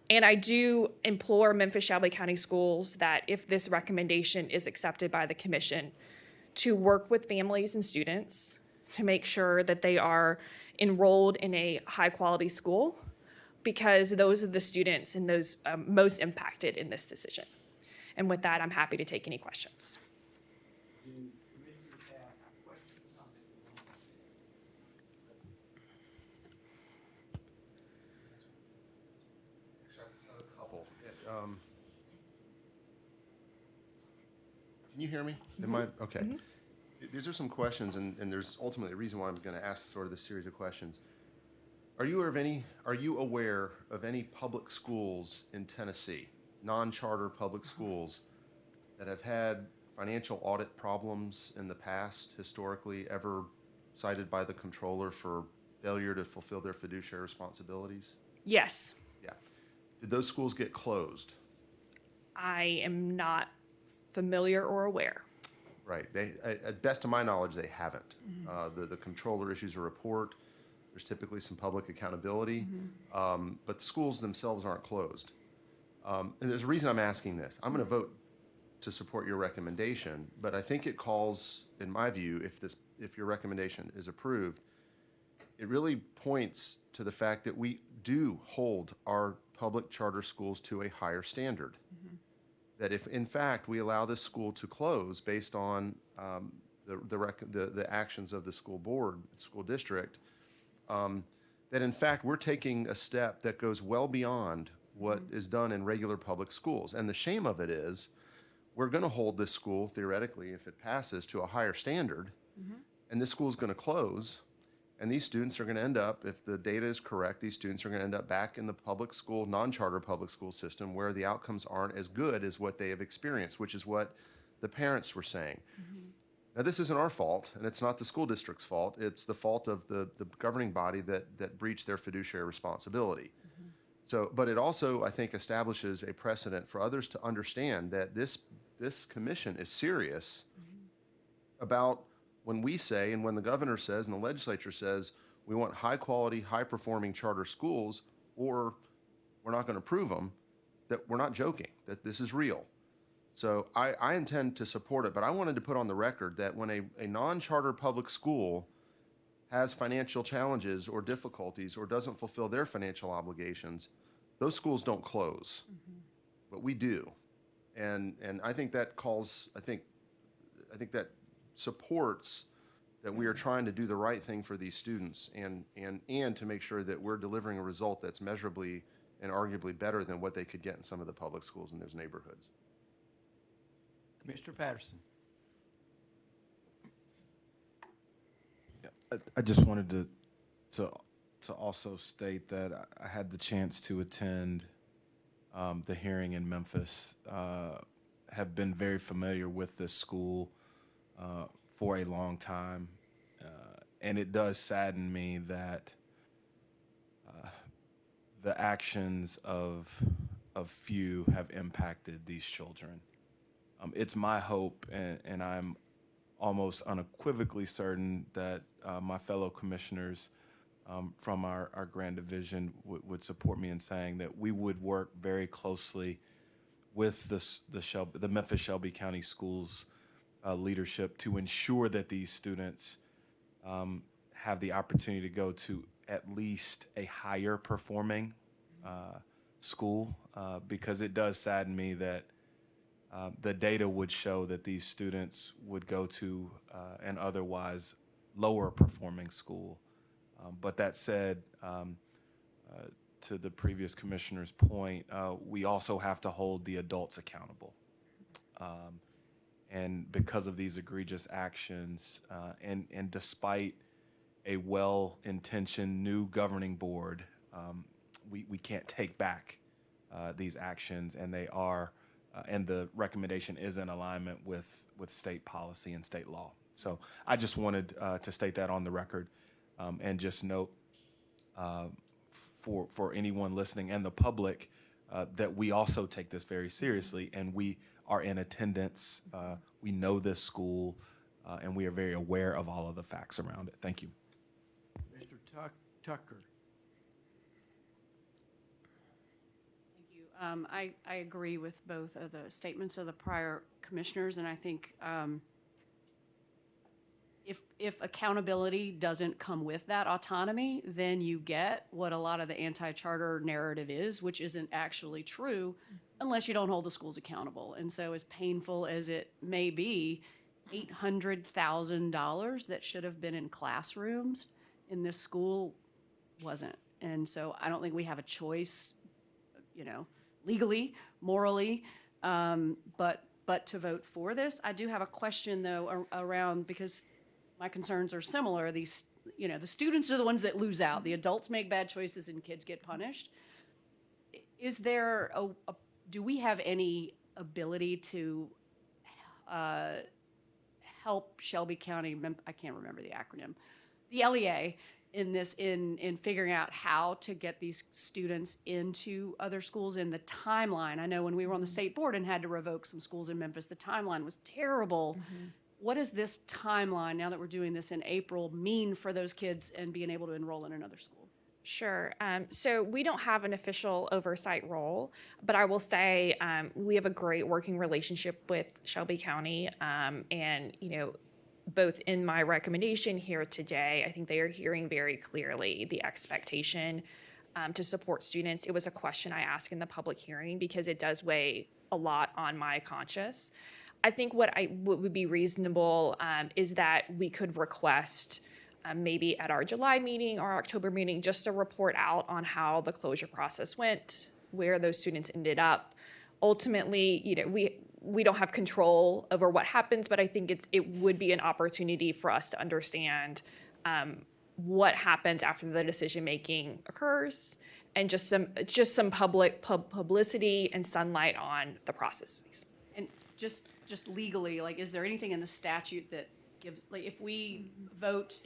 S9: And I do implore Memphis Shelby County Schools that if this recommendation is accepted by the commission, to work with families and students to make sure that they are enrolled in a high-quality school, because those are the students and those most impacted in this decision. And with that, I'm happy to take any questions.
S12: Can you hear me? Am I, okay. These are some questions, and there's ultimately a reason why I'm going to ask sort of this series of questions. Are you aware of any public schools in Tennessee, non-charter public schools, that have had financial audit problems in the past, historically, ever cited by the comptroller for failure to fulfill their fiduciary responsibilities?
S9: Yes.
S12: Yeah. Did those schools get closed?
S9: I am not familiar or aware.
S12: Right. They, at best of my knowledge, they haven't. The comptroller issues a report. There's typically some public accountability, but the schools themselves aren't closed. And there's a reason I'm asking this. I'm going to vote to support your recommendation, but I think it calls, in my view, if your recommendation is approved, it really points to the fact that we do hold our public charter schools to a higher standard. That if, in fact, we allow this school to close based on the actions of the school board, school district, that in fact we're taking a step that goes well beyond what is done in regular public schools. And the shame of it is, we're going to hold this school, theoretically, if it passes, to a higher standard, and this school is going to close, and these students are going to end up, if the data is correct, these students are going to end up back in the public school, non-charter public school system, where the outcomes aren't as good as what they have experienced, which is what the parents were saying. Now, this isn't our fault, and it's not the school district's fault. It's the fault of the governing body that breached their fiduciary responsibility. So, but it also, I think, establishes a precedent for others to understand that this commission is serious about when we say, and when the governor says, and the legislature says, we want high-quality, high-performing charter schools, or we're not going to approve them, that we're not joking, that this is real. So I intend to support it, but I wanted to put on the record that when a non-charter public school has financial challenges or difficulties or doesn't fulfill their financial obligations, those schools don't close, but we do. And I think that I think that supports that we are trying to do the right thing for these students and to make sure that we're delivering a result that's measurably and arguably better than what they could get in some of the public schools in those neighborhoods.
S1: Commissioner Patterson.
S4: I just wanted to also state that I had the chance to attend the hearing in Memphis. Have been very familiar with this school for a long time, and it does sadden me that the actions of few have impacted these children. It's my hope, and I'm almost unequivocally certain that my fellow commissioners from our Grand Division would support me in saying that we would work very closely with the Memphis Shelby County Schools leadership to ensure that these students have the opportunity to go to at least a higher performing school, because it does sadden me that the data would show that these students would go to an otherwise lower performing school. But that said, to the previous commissioner's point, we also have to hold the adults accountable. And because of these egregious actions, and despite a well-intentioned new governing board, we can't take back these actions, and they are, and the recommendation is in alignment with state policy and state law. So I just wanted to state that on the record, and just note for anyone listening and the public that we also take this very seriously, and we are in attendance. We know this school, and we are very aware of all of the facts around it. Thank you.
S1: Mr. Tucker.
S8: I agree with both of the statements of the prior commissioners, and I think if accountability doesn't come with that autonomy, then you get what a lot of the anti-charter narrative is, which isn't actually true unless you don't hold the schools accountable. And so as painful as it may be, $800,000 that should have been in classrooms in this school wasn't. And so I don't think we have a choice, legally, morally, but to vote for this. I do have a question though around, because my concerns are similar. These, the students are the ones that lose out. The adults make bad choices and kids get punished. Is there do we have any ability to help Shelby County, I can't remember the acronym, the LEA, in figuring out how to get these students into other schools in the timeline? I know when we were on the state board and had to revoke some schools in Memphis, the timeline was terrible. What does this timeline, now that we're doing this in April, mean for those kids and being able to enroll in another school?
S9: Sure. So we don't have an official oversight role, but I will say we have a great working relationship with Shelby County, and both in my recommendation here today, I think they are hearing very clearly the expectation to support students. It was a question I asked in the public hearing because it does weigh a lot on my conscience. I think what would be reasonable is that we could request maybe at our July meeting or October meeting just a report out on how the closure process went, where those students ended up. Ultimately, we don't have control over what happens, but I think it would be an opportunity for us to understand what happens after the decision making occurs, and just some publicity and sunlight on the processes.
S8: And just legally, like, is there anything in the statute that gives, like, if we vote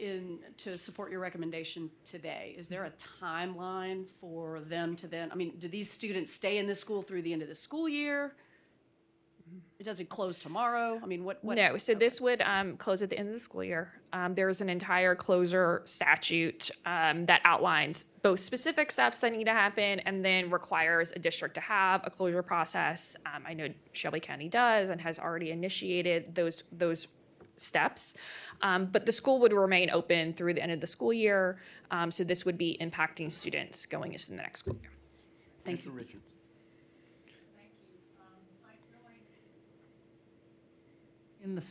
S8: to support your recommendation today, is there a timeline for them to then, I mean, do these students stay in this school through the end of the school year? It doesn't close tomorrow? I mean, what?
S9: No, so this would close at the end of the school year. There's an entire closure statute that outlines both specific steps that need to happen and then requires a district to have a closure process. I know Shelby County does and has already initiated those steps. But the school would remain open through the end of the school year. So this would be impacting students going into the next school year.
S8: Thank you.
S1: Richards.
S5: In the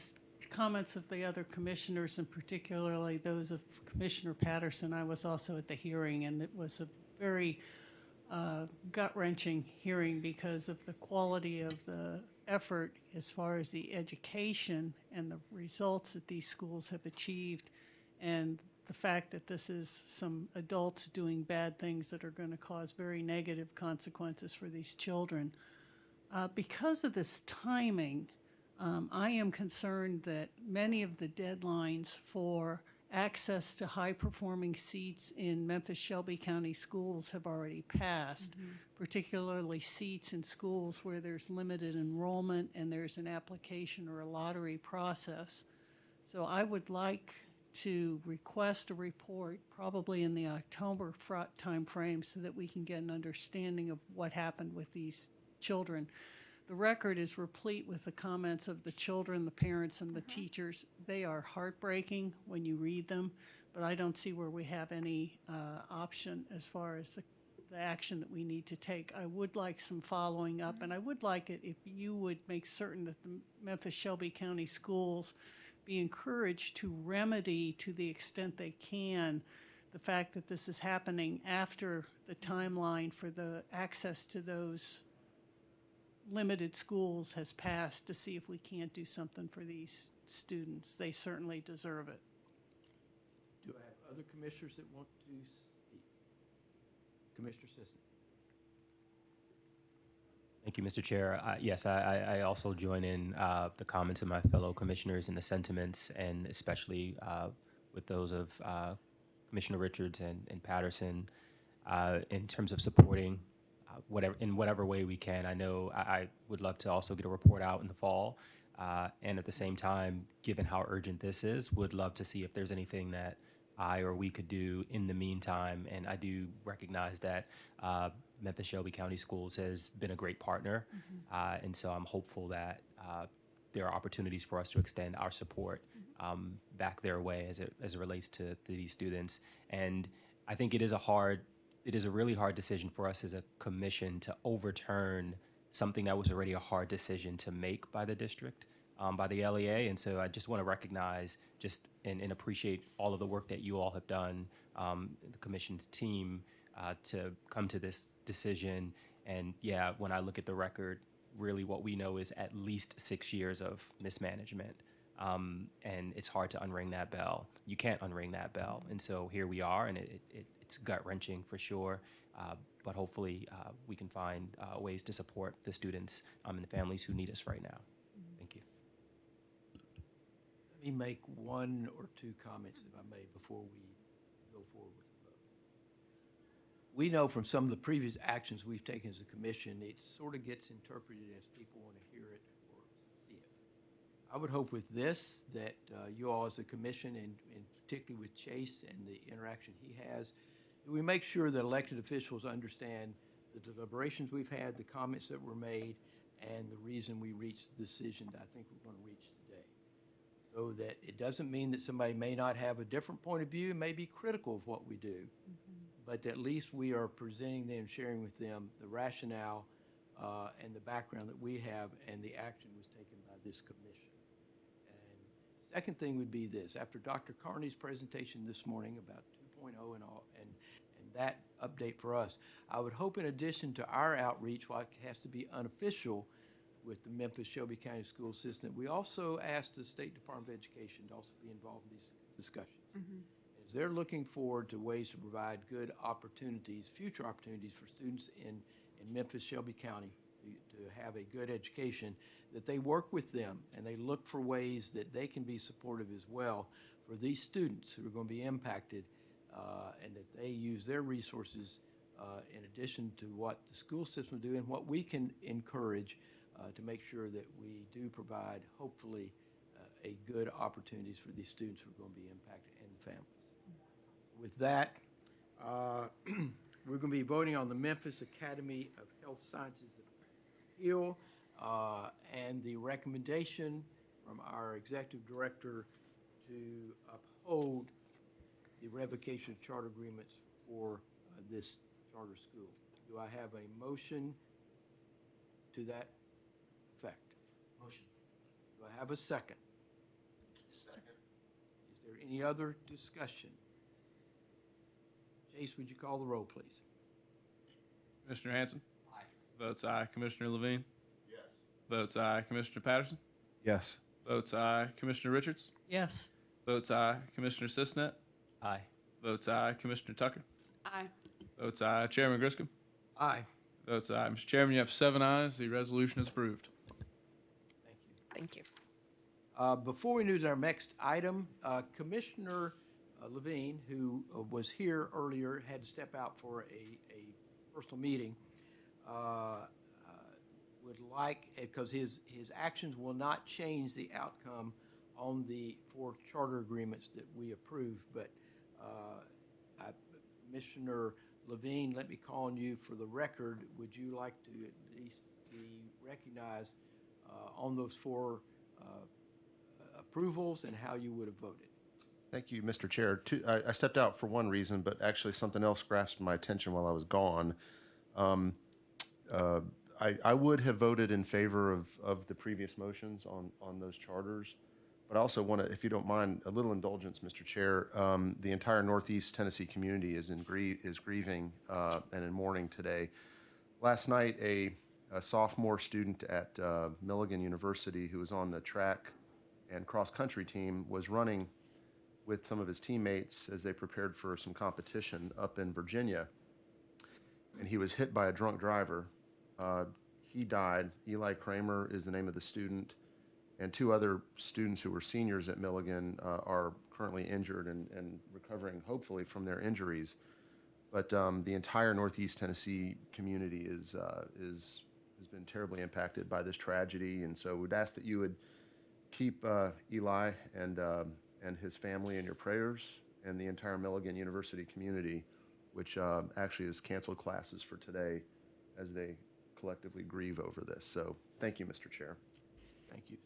S5: comments of the other commissioners, and particularly those of Commissioner Patterson, I was also at the hearing, and it was a very gut-wrenching hearing because of the quality of the effort as far as the education and the results that these schools have achieved, and the fact that this is some adults doing bad things that are going to cause very negative consequences for these children. Because of this timing, I am concerned that many of the deadlines for access to high-performing seats in Memphis Shelby County schools have already passed, particularly seats in schools where there's limited enrollment and there's an application or a lottery process. So I would like to request a report probably in the October timeframe so that we can get an understanding of what happened with these children. The record is replete with the comments of the children, the parents, and the teachers. They are heartbreaking when you read them, but I don't see where we have any option as far as the action that we need to take. I would like some following up, and I would like it if you would make certain that the Memphis Shelby County schools be encouraged to remedy, to the extent they can, the fact that this is happening after the timeline for the access to those limited schools has passed, to see if we can't do something for these students. They certainly deserve it.
S1: Do I have other commissioners that want to speak? Commissioner Sisson.
S3: Thank you, Mr. Chair. Yes, I also join in the comments of my fellow commissioners and the sentiments, and especially with those of Commissioner Richards and Patterson in terms of supporting whatever way we can. I know I would love to also get a report out in the fall, and at the same time, given how urgent this is, would love to see if there's anything that I or we could do in the meantime. And I do recognize that Memphis Shelby County Schools has been a great partner, and so I'm hopeful that there are opportunities for us to extend our support back their way as it relates to these students. And I think it is a really hard decision for us as a commission to overturn something that was already a hard decision to make by the district, by the LEA. And so I just want to recognize and appreciate all of the work that you all have done, the commission's team, to come to this decision. And yeah, when I look at the record, really what we know is at least 6 years of mismanagement. And it's hard to unring that bell. You can't unring that bell. And so here we are, and it's gut-wrenching for sure, but hopefully we can find ways to support the students and the families who need us right now. Thank you.
S1: Let me make one or two comments, if I may, before we go forward with the vote. We know from some of the previous actions we've taken as a commission, it sort of gets interpreted as people want to hear it or see it. I would hope with this that you all as a commission, and particularly with Chase and the interaction he has, we make sure that elected officials understand the deliberations we've had, the comments that were made, and the reason we reached the decision that I think we're going to reach today. So that it doesn't mean that somebody may not have a different point of view, may be critical of what we do, but at least we are presenting them, sharing with them the rationale and the background that we have, and the action was taken by this commission. And second thing would be this: after Dr. Carney's presentation this morning about 2.0 and all, and that update for us. I would hope in addition to our outreach, while it has to be unofficial with the Memphis Shelby County School System, we also asked the State Department of Education to also be involved in these discussions. As they're looking forward to ways to provide good opportunities, future opportunities for students in Memphis Shelby County to have a good education, that they work with them and they look for ways that they can be supportive as well for these students who are going to be impacted, and that they use their resources in addition to what the school system do and what we can encourage to make sure that we do provide, hopefully, a good opportunities for these students who are going to be impacted and the families. With that, we're going to be voting on the Memphis Academy of Health Sciences appeal and the recommendation from our executive director to uphold the revocation of charter agreements for this charter school. Do I have a motion to that effect?
S10: Motion.
S1: Do I have a second? Second. Is there any other discussion? Chase, would you call the roll, please?
S2: Commissioner Hanson?
S10: Aye.
S2: Votes aye. Commissioner Levine?
S12: Yes.
S2: Votes aye. Commissioner Patterson?
S4: Yes.
S2: Votes aye. Commissioner Richards?
S5: Yes.
S2: Votes aye. Commissioner Sisnet?
S3: Aye.
S2: Votes aye. Commissioner Tucker?
S8: Aye.
S2: Votes aye. Chairman Griscom?
S1: Aye.
S2: Votes aye. Mr. Chairman, you have 7 ayes. The resolution is approved.
S1: Thank you.
S11: Thank you.
S1: Before we move to our next item, Commissioner Levine, who was here earlier, had to step out for a personal meeting, would like, because his actions will not change the outcome on the 4 charter agreements that we approved, but Commissioner Levine, let me call on you for the record. Would you like to at least be recognized on those 4 approvals and how you would have voted?
S12: Thank you, Mr. Chair. I stepped out for one reason, but actually something else grasped my attention while I was gone. I would have voted in favor of the previous motions on those charters, but I also want to, if you don't mind, a little indulgence, Mr. Chair. The entire Northeast Tennessee community is grieving and in mourning today. Last night, a sophomore student at Milligan University who was on the track and cross-country team was running with some of his teammates as they prepared for some competition up in Virginia, and he was hit by a drunk driver. He died. Eli Kramer is the name of the student, and 2 other students who were seniors at Milligan are currently injured and recovering, hopefully, from their injuries. But the entire Northeast Tennessee community has been terribly impacted by this tragedy, and so we'd ask that you would keep Eli and his family in your prayers, and the entire Milligan University community, which actually has canceled classes for today as they collectively grieve over this. So thank you, Mr. Chair.
S1: Thank you.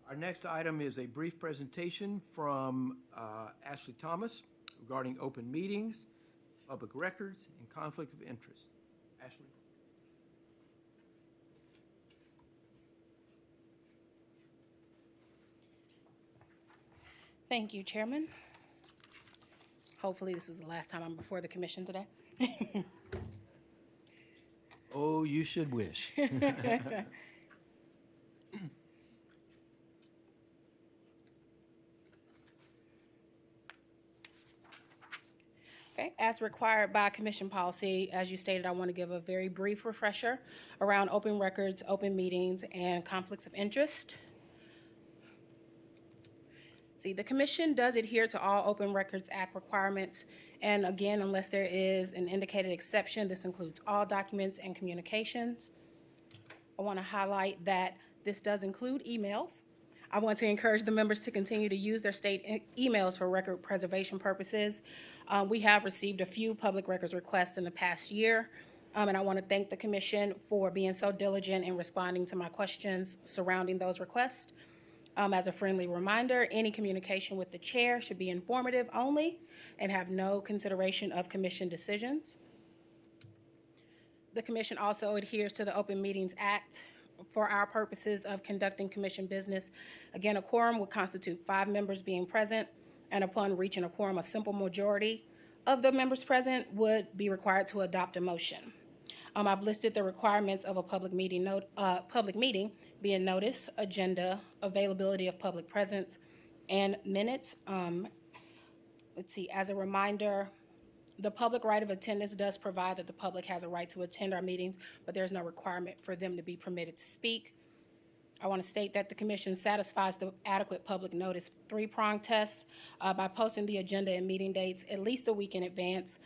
S1: Our next item is a brief presentation from Ashley Thomas regarding open meetings, public records, and conflict of interest. Ashley?
S6: Thank you, Chairman. Hopefully, this is the last time I'm before the commission today.
S1: Oh, you should wish.
S6: Okay, as required by commission policy, as you stated, I want to give a very brief refresher around open records, open meetings, and conflicts of interest. See, the commission does adhere to all Open Records Act requirements, and again, unless there is an indicated exception, this includes all documents and communications. I want to highlight that this does include emails. I want to encourage the members to continue to use their state emails for record preservation purposes. We have received a few public records requests in the past year, and I want to thank the commission for being so diligent in responding to my questions surrounding those requests. As a friendly reminder, any communication with the chair should be informative only and have no consideration of commission decisions. The commission also adheres to the Open Meetings Act for our purposes of conducting commission business. Again, a quorum would constitute 5 members being present, and upon reaching a quorum of simple majority, of the members present would be required to adopt a motion. I've listed the requirements of a public meeting being notice, agenda, availability of public presence, and minutes. Let's see, as a reminder, the public right of attendance does provide that the public has a right to attend our meetings, but there's no requirement for them to be permitted to speak. I want to state that the commission satisfies the adequate public notice three-prong test by posting the agenda and meeting dates at least a week in advance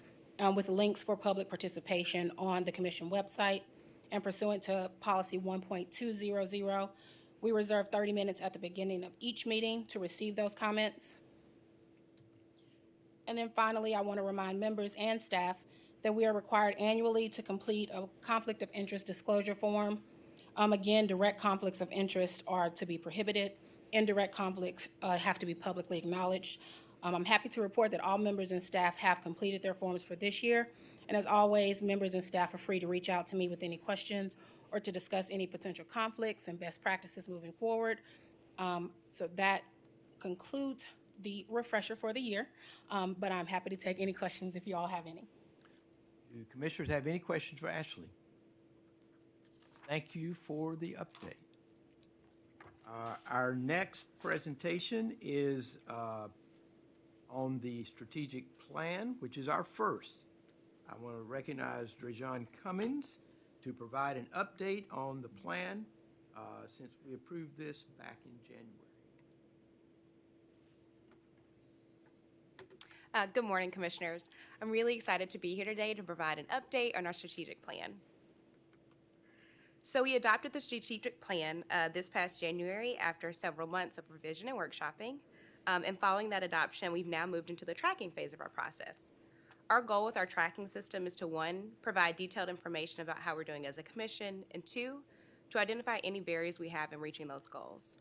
S6: with links for public participation on the commission website. And pursuant to policy 1.200, we reserve 30 minutes at the beginning of each meeting to receive those comments. And then finally, I want to remind members and staff that we are required annually to complete a conflict of interest disclosure form. Again, direct conflicts of interest are to be prohibited. Indirect conflicts have to be publicly acknowledged. I'm happy to report that all members and staff have completed their forms for this year. And as always, members and staff are free to reach out to me with any questions or to discuss any potential conflicts and best practices moving forward. So that concludes the refresher for the year, but I'm happy to take any questions if you all have any.
S1: Do commissioners have any questions for Ashley? Thank you for the update. Our next presentation is on the strategic plan, which is our first. I want to recognize Drejon Cummins to provide an update on the plan since we approved this back in January.
S13: Good morning, Commissioners. I'm really excited to be here today to provide an update on our strategic plan. So we adopted the strategic plan this past January after several months of revision and workshopping. And following that adoption, we've now moved into the tracking phase of our process. Our goal with our tracking system is to, 1, provide detailed information about how we're doing as a commission, and 2, to identify any barriers we have in reaching those goals.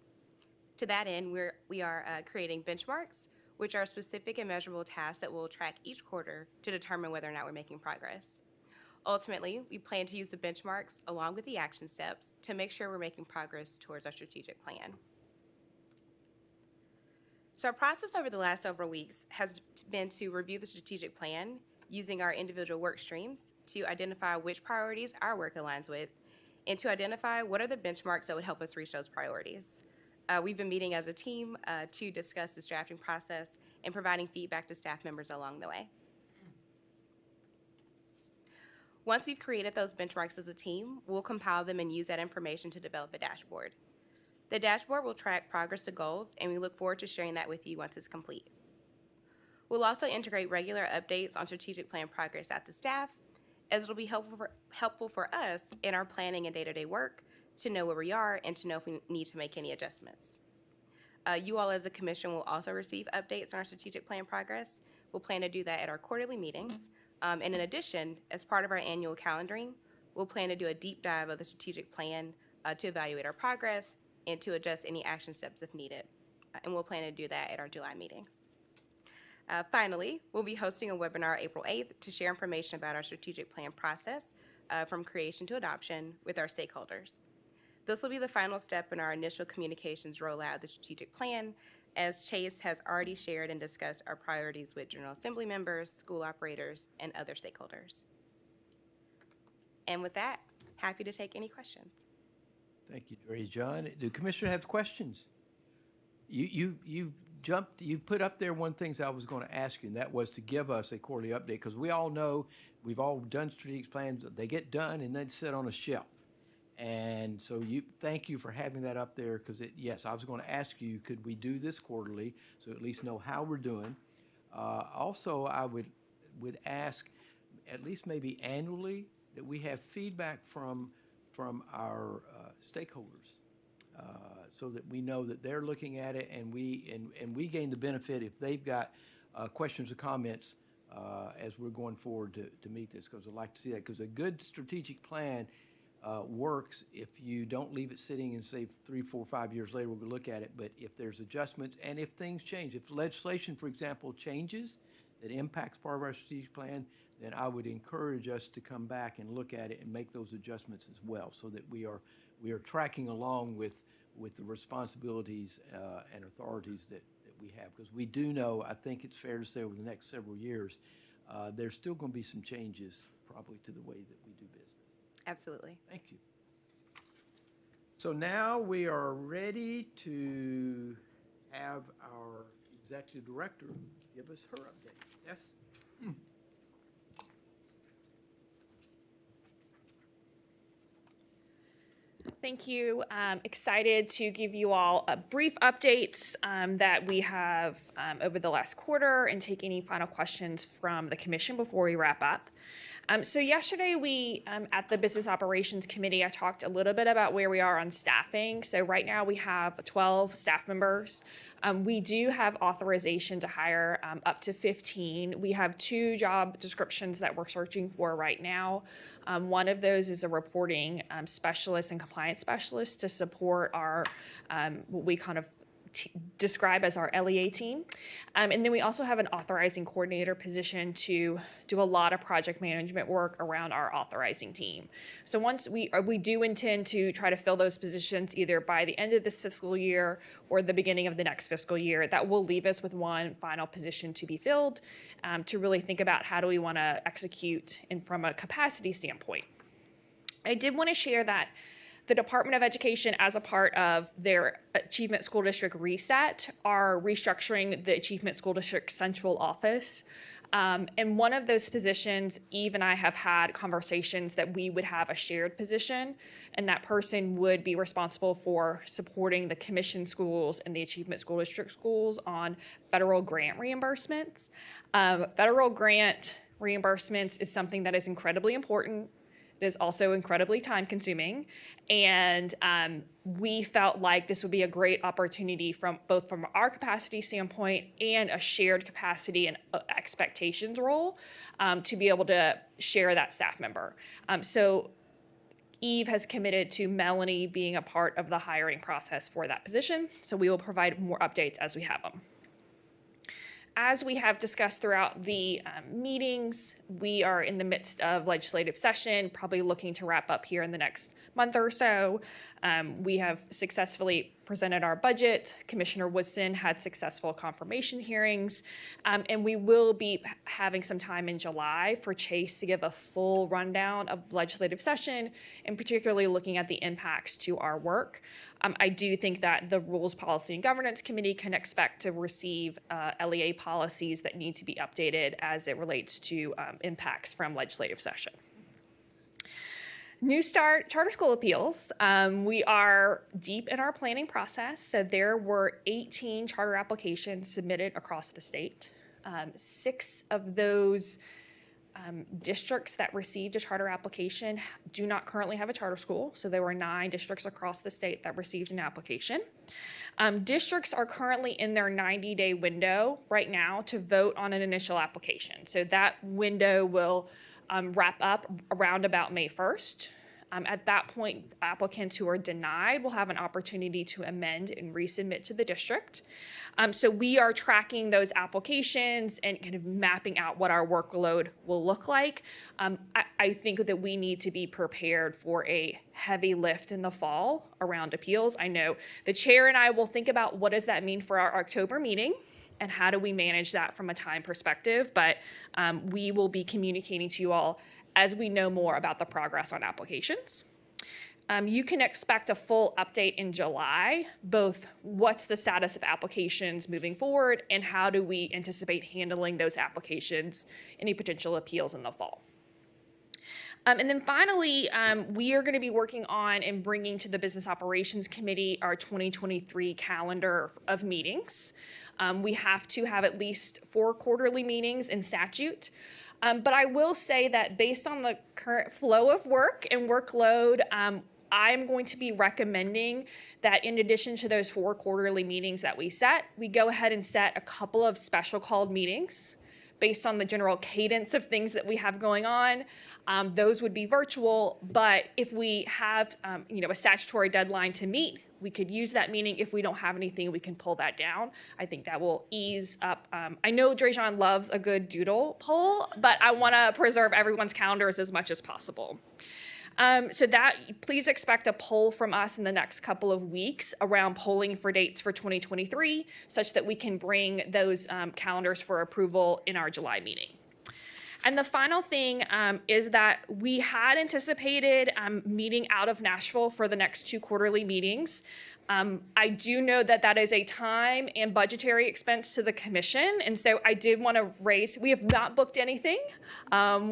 S13: To that end, we are creating benchmarks, which are specific and measurable tasks that we'll track each quarter to determine whether or not we're making progress. Ultimately, we plan to use the benchmarks along with the action steps to make sure we're making progress towards our strategic plan. So our process over the last several weeks has been to review the strategic plan using our individual work streams to identify which priorities our work aligns with and to identify what are the benchmarks that would help us reach those priorities. We've been meeting as a team to discuss this drafting process and providing feedback to staff members along the way. Once we've created those benchmarks as a team, we'll compile them and use that information to develop a dashboard. The dashboard will track progress to goals, and we look forward to sharing that with you once it's complete. We'll also integrate regular updates on strategic plan progress out to staff, as it'll be helpful for us in our planning and day-to-day work to know where we are and to know if we need to make any adjustments. You all as a commission will also receive updates on our strategic plan progress. We'll plan to do that at our quarterly meetings. And in addition, as part of our annual calendaring, we'll plan to do a deep dive of the strategic plan to evaluate our progress and to adjust any action steps if needed. And we'll plan to do that at our July meetings. Finally, we'll be hosting a webinar April 8th to share information about our strategic plan process from creation to adoption with our stakeholders. This will be the final step in our initial communications rollout of the strategic plan, as Chase has already shared and discussed our priorities with General Assembly members, school operators, and other stakeholders. And with that, happy to take any questions.
S1: Thank you, Drejon. Do commissioners have questions? You put up there one thing I was going to ask you, and that was to give us a quarterly update, because we all know, we've all done strategic plans, they get done and then sit on a shelf. And so thank you for having that up there, because yes, I was going to ask you, could we do this quarterly, so at least know how we're doing? Also, I would ask, at least maybe annually, that we have feedback from our stakeholders, so that we know that they're looking at it, and we gain the benefit if they've got questions or comments as we're going forward to meet this, because I'd like to see that, because a good strategic plan works if you don't leave it sitting and say 3, 4, 5 years later we'll look at it. But if there's adjustments and if things change, if legislation, for example, changes that impacts part of our strategic plan, then I would encourage us to come back and look at it and make those adjustments as well, so that we are tracking along with the responsibilities and authorities that we have. Because we do know, I think it's fair to say, over the next several years, there's still going to be some changes probably to the way that we do business.
S13: Absolutely.
S1: Thank you. So now we are ready to have our executive director give us her update. Yes?
S9: Thank you. Excited to give you all a brief updates that we have over the last quarter and take any final questions from the commission before we wrap up. So yesterday we, at the Business Operations Committee, I talked a little bit about where we are on staffing. So right now we have 12 staff members. We do have authorization to hire up to 15. We have 2 job descriptions that we're searching for right now. One of those is a reporting specialist and compliance specialist to support our, what we kind of describe as our LEA team. And then we also have an authorizing coordinator position to do a lot of project management work around our authorizing team. So once we do intend to try to fill those positions either by the end of this fiscal year or the beginning of the next fiscal year. That will leave us with one final position to be filled to really think about how do we want to execute and from a capacity standpoint. I did want to share that the Department of Education, as a part of their Achievement School District reset, are restructuring the Achievement School District Central Office. And one of those positions, Eve and I have had conversations that we would have a shared position, and that person would be responsible for supporting the commission schools and the Achievement School District schools on federal grant reimbursements. Federal grant reimbursements is something that is incredibly important. It is also incredibly time-consuming, and we felt like this would be a great opportunity from our capacity standpoint and a shared capacity and expectations role to be able to share that staff member. So Eve has committed to Melanie being a part of the hiring process for that position, so we will provide more updates as we have them. As we have discussed throughout the meetings, we are in the midst of legislative session, probably looking to wrap up here in the next month or so. We have successfully presented our budget. Commissioner Woodson had successful confirmation hearings, and we will be having some time in July for Chase to give a full rundown of legislative session, and particularly looking at the impacts to our work. I do think that the Rules, Policy, and Governance Committee can expect to receive LEA policies that need to be updated as it relates to impacts from legislative session. New Start Charter School Appeals. We are deep in our planning process. So there were 18 charter applications submitted across the state. 6 of those districts that received a charter application do not currently have a charter school. So there were 9 districts across the state that received an application. Districts are currently in their 90-day window right now to vote on an initial application. So that window will wrap up around about May 1st. At that point, applicants who are denied will have an opportunity to amend and resubmit to the district. So we are tracking those applications and kind of mapping out what our workload will look like. I think that we need to be prepared for a heavy lift in the fall around appeals. I know the chair and I will think about what does that mean for our October meeting and how do we manage that from a time perspective. But we will be communicating to you all as we know more about the progress on applications. You can expect a full update in July, both what's the status of applications moving forward and how do we anticipate handling those applications, any potential appeals in the fall. And then finally, we are going to be working on and bringing to the Business Operations Committee our 2023 calendar of meetings. We have to have at least 4 quarterly meetings in statute. But I will say that based on the current flow of work and workload, I'm going to be recommending that in addition to those 4 quarterly meetings that we set, we go ahead and set a couple of special called meetings based on the general cadence of things that we have going on. Those would be virtual, but if we have a statutory deadline to meet, we could use that meeting. If we don't have anything, we can pull that down. I think that will ease up. I know Drejon loves a good doodle poll, but I want to preserve everyone's calendars as much as possible. So that please expect a poll from us in the next couple of weeks around polling for dates for 2023, such that we can bring those calendars for approval in our July meeting. And the final thing is that we had anticipated meeting out of Nashville for the next 2 quarterly meetings. I do know that that is a time and budgetary expense to the commission, and so I did want to raise, we have not booked anything.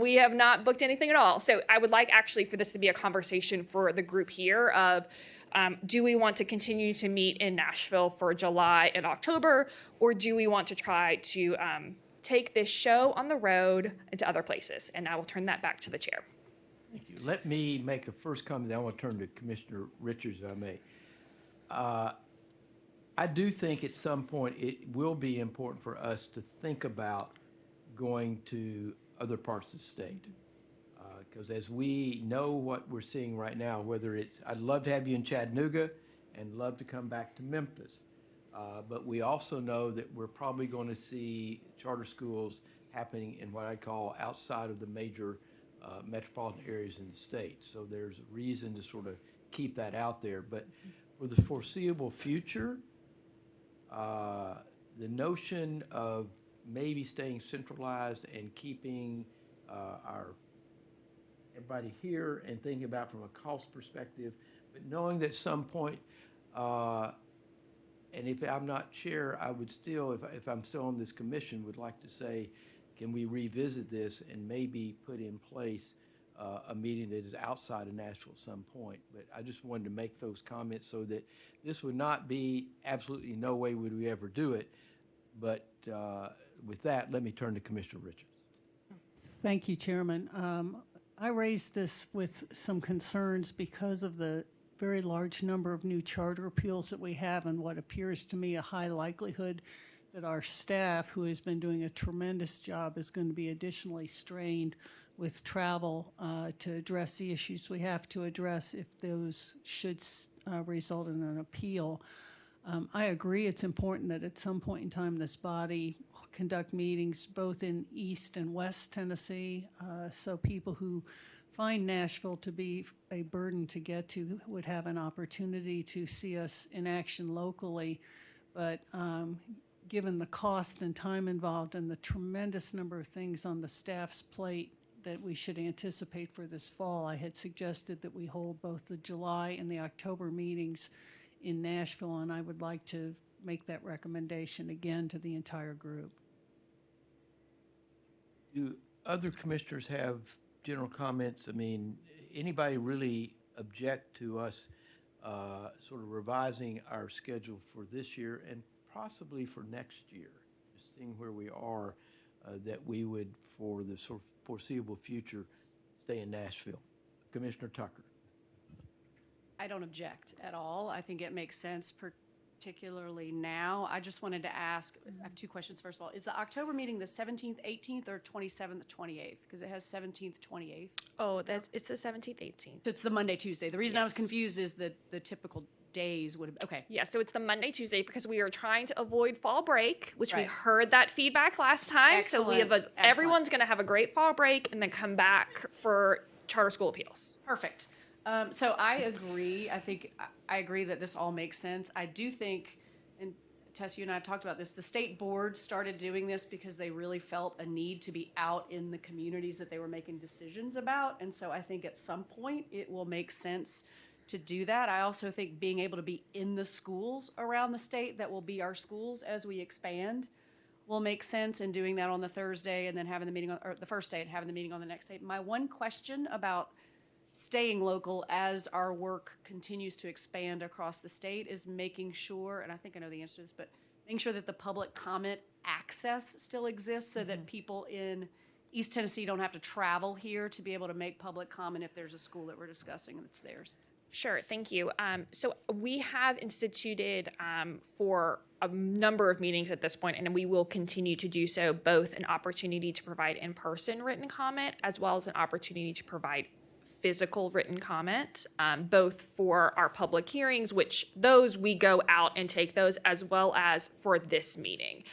S9: We have not booked anything at all. So I would like actually for this to be a conversation for the group here of, do we want to continue to meet in Nashville for July and October, or do we want to try to take this show on the road into other places? And I will turn that back to the chair.
S1: Thank you. Let me make a first comment, then I want to turn to Commissioner Richards, if I may. I do think at some point it will be important for us to think about going to other parts of the state. Because as we know what we're seeing right now, whether it's, I'd love to have you in Chattanooga and love to come back to Memphis. But we also know that we're probably going to see charter schools happening in what I call outside of the major metropolitan areas in the state. So there's a reason to sort of keep that out there. But for the foreseeable future, the notion of maybe staying centralized and keeping everybody here and thinking about from a cost perspective, but knowing that at some point, and if I'm not chair, I would still, if I'm still on this commission, would like to say, can we revisit this and maybe put in place a meeting that is outside of Nashville at some point? But I just wanted to make those comments so that this would not be absolutely no way would we ever do it. But with that, let me turn to Commissioner Richards.
S5: Thank you, Chairman. I raised this with some concerns because of the very large number of new charter appeals that we have and what appears to me a high likelihood that our staff, who has been doing a tremendous job, is going to be additionally strained with travel to address the issues we have to address if those should result in an appeal. I agree it's important that at some point in time this body conduct meetings both in East and West Tennessee, so people who find Nashville to be a burden to get to would have an opportunity to see us in action locally. But given the cost and time involved and the tremendous number of things on the staff's plate that we should anticipate for this fall, I had suggested that we hold both the July and the October meetings in Nashville, and I would like to make that recommendation again to the entire group.
S1: Do other commissioners have general comments? I mean, anybody really object to us sort of revising our schedule for this year and possibly for next year, just seeing where we are, that we would, for the sort of foreseeable future, stay in Nashville? Commissioner Tucker.
S8: I don't object at all. I think it makes sense, particularly now. I just wanted to ask, I have 2 questions. First of all, is the October meeting the 17th, 18th, or 27th, 28th? Because it has 17th, 28th.
S9: Oh, it's the 17th, 18th.
S8: So it's the Monday, Tuesday. The reason I was
S9: Yes.
S8: confused is that the typical days would have, okay.
S9: Yeah, so it's the Monday, Tuesday, because we are trying to avoid fall break, which we
S8: Right.
S9: heard that feedback last time. So we have
S8: Excellent,
S9: everyone's going to have a great fall break and then come back for charter school appeals.
S8: Perfect. So I agree. I agree that this all makes sense. I do think, and Tess, you and I have talked about this, the state board started doing this because they really felt a need to be out in the communities that they were making decisions about. And so I think at some point it will make sense to do that. I also think being able to be in the schools around the state that will be our schools as we expand will make sense, in doing that on the Thursday and then having the meeting on, or the first day and having the meeting on the next day. My one question about staying local as our work continues to expand across the state is making sure, and I think I know the answer to this, but making sure that the public comment access still exists so that people in East Tennessee don't have to travel here to be able to make public comment if there's a school that we're discussing that's theirs.
S9: Sure, thank you. So we have instituted for a number of meetings at this point, and we will continue to do so, both an opportunity to provide in-person written comment as well as an opportunity to provide physical written comment, both for our public hearings, which those we go out and take those, as well as for this meeting.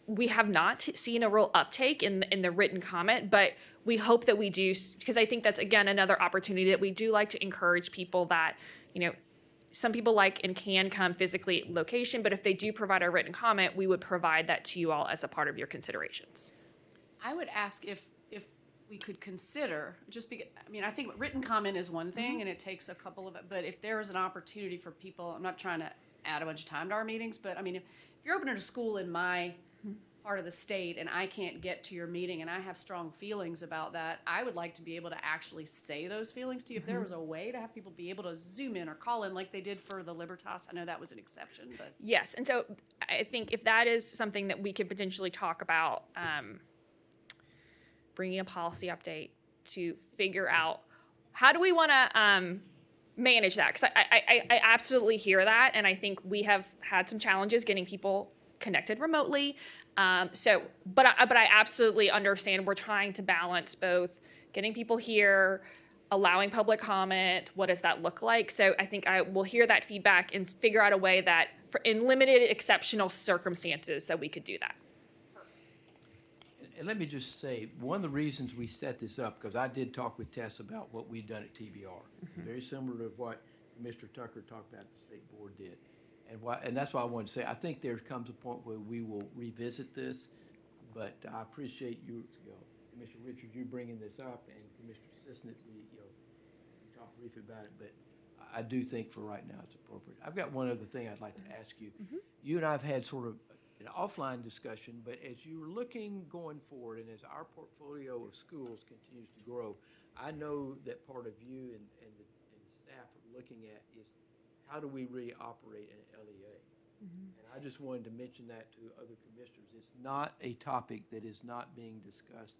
S9: We have not seen a real uptake in the written comment, but we hope that we do, because I think that's, again, another opportunity that we do like to encourage people that, you know, some people like and can come physically location, but if they do provide a written comment, we would provide that to you all as a part of your considerations.
S8: I would ask if we could consider, just because, I mean, I think written comment is one thing, and it takes a couple of, but if there is an opportunity for people, I'm not trying to add a bunch of time to our meetings, but I mean, if you're opening a school in my part of the state and I can't get to your meeting and I have strong feelings about that, I would like to be able to actually say those feelings to you. If there was a way to have people be able to zoom in or call in like they did for the Libertas, I know that was an exception, but.
S9: Yes, and so I think if that is something that we could potentially talk about, bringing a policy update to figure out how do we want to manage that? Because I absolutely hear that, and I think we have had some challenges getting people connected remotely. But I absolutely understand we're trying to balance both getting people here, allowing public comment. What does that look like? So I think I will hear that feedback and figure out a way that, in limited exceptional circumstances, that we could do that.
S1: And let me just say, one of the reasons we set this up, because I did talk with Tess about what we've done at TBR. Very similar to what Mr. Tucker talked about the state board did. And that's why I wanted to say, I think there comes a point where we will revisit this, but I appreciate you know, Commissioner Richards, you bringing this up, and Commissioner Sisnett, we talked briefly about it, but I do think for right now it's appropriate. I've got one other thing I'd like to ask you. You and I have had sort of an offline discussion, but as you're looking going forward and as our portfolio of schools continues to grow, I know that part of you and the staff are looking at is how do we really operate an LEA? And I just wanted to mention that to other commissioners. It's not a topic that is not being discussed,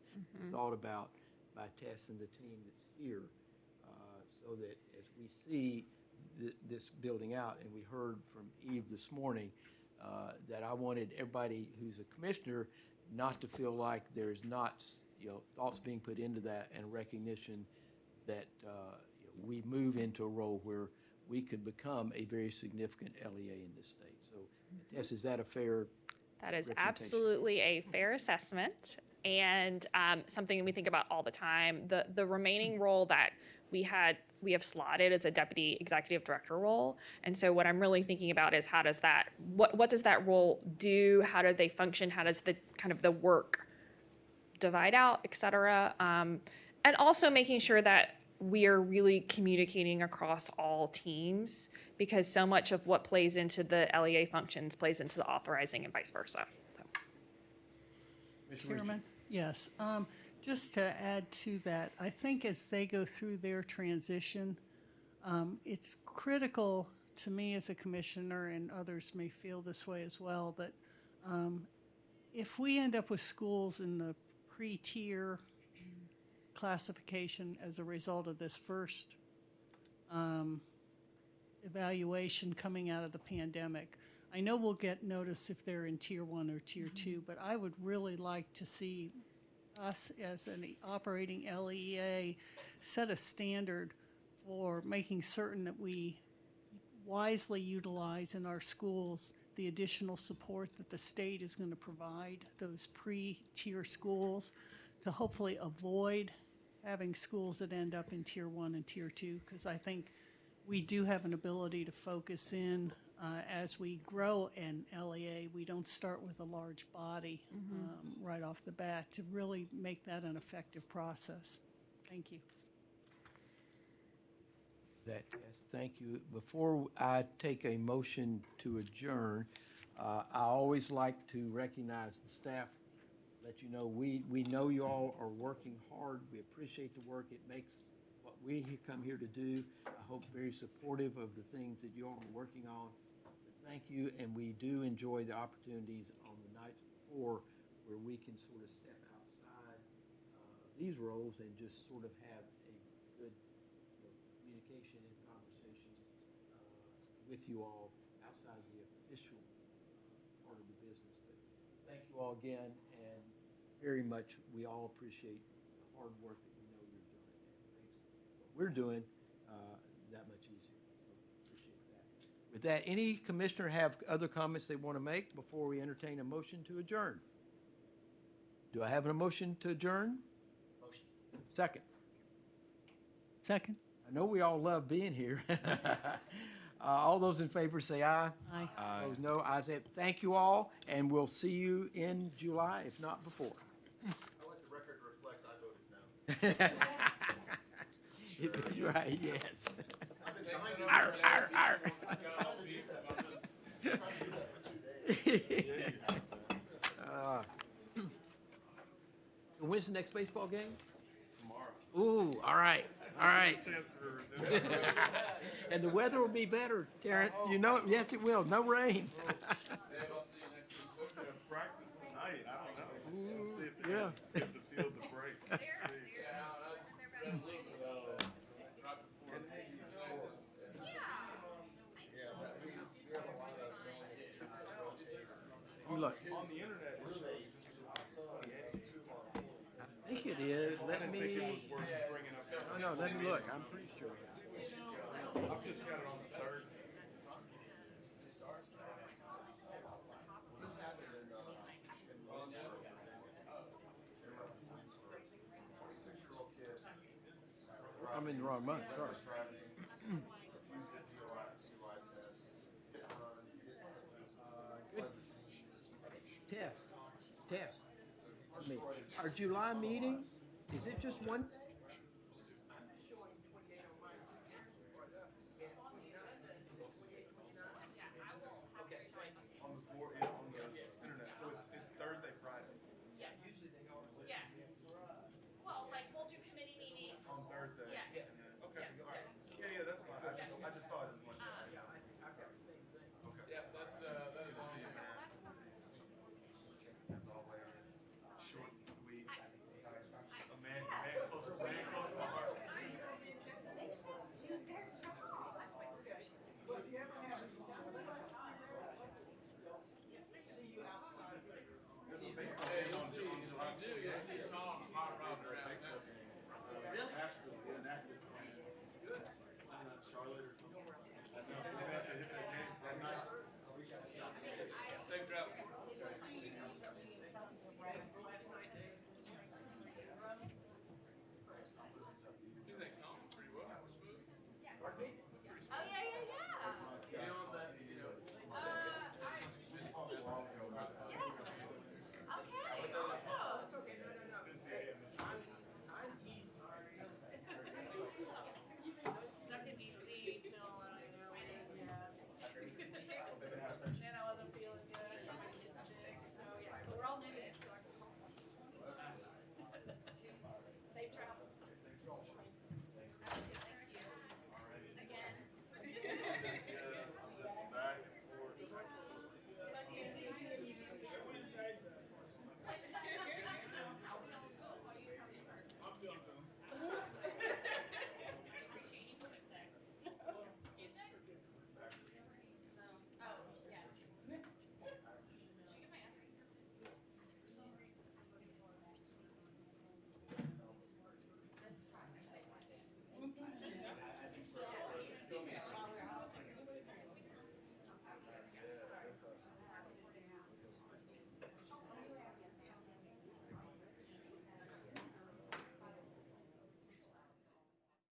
S1: thought about by Tess and the team that's here, so that as we see this building out, and we heard from Eve this morning, that I wanted everybody who's a commissioner not to feel like there's not, thoughts being put into that and recognition that we move into a role where we could become a very significant LEA in this state. So, Tess, is that a fair?
S9: That is
S1: representation?
S9: absolutely a fair assessment, and something that we think about all the time. The remaining role that we have slotted as a deputy executive director role, and so what I'm really thinking about is how does that what does that role do? How do they function? How does the kind of the work divide out, et cetera, and also making sure that we are really communicating across all teams, because so much of what plays into the LEA functions plays into the authorizing and vice versa. So.
S5: Chairman? Yes. Just to add to that, I think as they go through their transition, it's critical to me as a commissioner, and others may feel this way as well, that if we end up with schools in the pre-tier classification as a result of this first evaluation coming out of the pandemic, I know we'll get notice if they're in tier 1 or tier 2, but I would really like to see us as an operating LEA set a standard for making certain that we wisely utilize in our schools the additional support that the state is going to provide those pre-tier schools to hopefully avoid having schools that end up in tier 1 and tier 2, because I think we do have an ability to focus in as we grow an LEA. We don't start with a large body right off the bat to really make that an effective process. Thank you.
S1: Yes, thank you. Before I take a motion to adjourn, I always like to recognize the staff. Let you know we know you all are working hard. We appreciate the work. It makes what we come here to do, I hope, very supportive of the things that you all are working on. But thank you, and we do enjoy the opportunities on the nights before where we can sort of step outside these roles and just sort of have a good communication and conversation with you all outside the official part of the business. But thank you all again, and very much we all appreciate the hard work that we know you're doing. It makes what we're doing that much easier. So appreciate that. With that, any commissioner have other comments they want to make before we entertain a motion to adjourn? Do I have a motion to adjourn?
S10: Motion.
S1: Second.
S5: Second.
S1: I know we all love being here. All those in favor say aye.
S5: Aye.
S1: Opposed, no. Ayes have it. Thank you all, and we'll see you in July, if not before.
S12: I'd like the record to reflect I voted no.
S1: Right, yes. Uh, When's the next baseball game? Tomorrow. Ooh, all right, all right. And the weather will be better, Terrence. You know it. Yes, it will. No rain.
S4: Practice tonight, I don't know. We'll see if
S1: Yeah.
S4: the field's a break.
S1: Look,
S4: On the internet, it shows it's just the sun and 2 months.
S1: I think it is.
S4: I
S1: Let
S4: didn't
S1: me.
S4: think it was worth bringing up.
S1: Oh, no, let me look. I'm pretty sure.
S4: I've just got it on the Thursday.
S1: I'm in the wrong month. Sorry. Tess. Me. Our July meetings, is it just one?
S4: On the board, yeah, on the internet, so it's Thursday, Friday.
S9: Yeah. Well, like, we'll do committee meetings.
S4: On Thursday.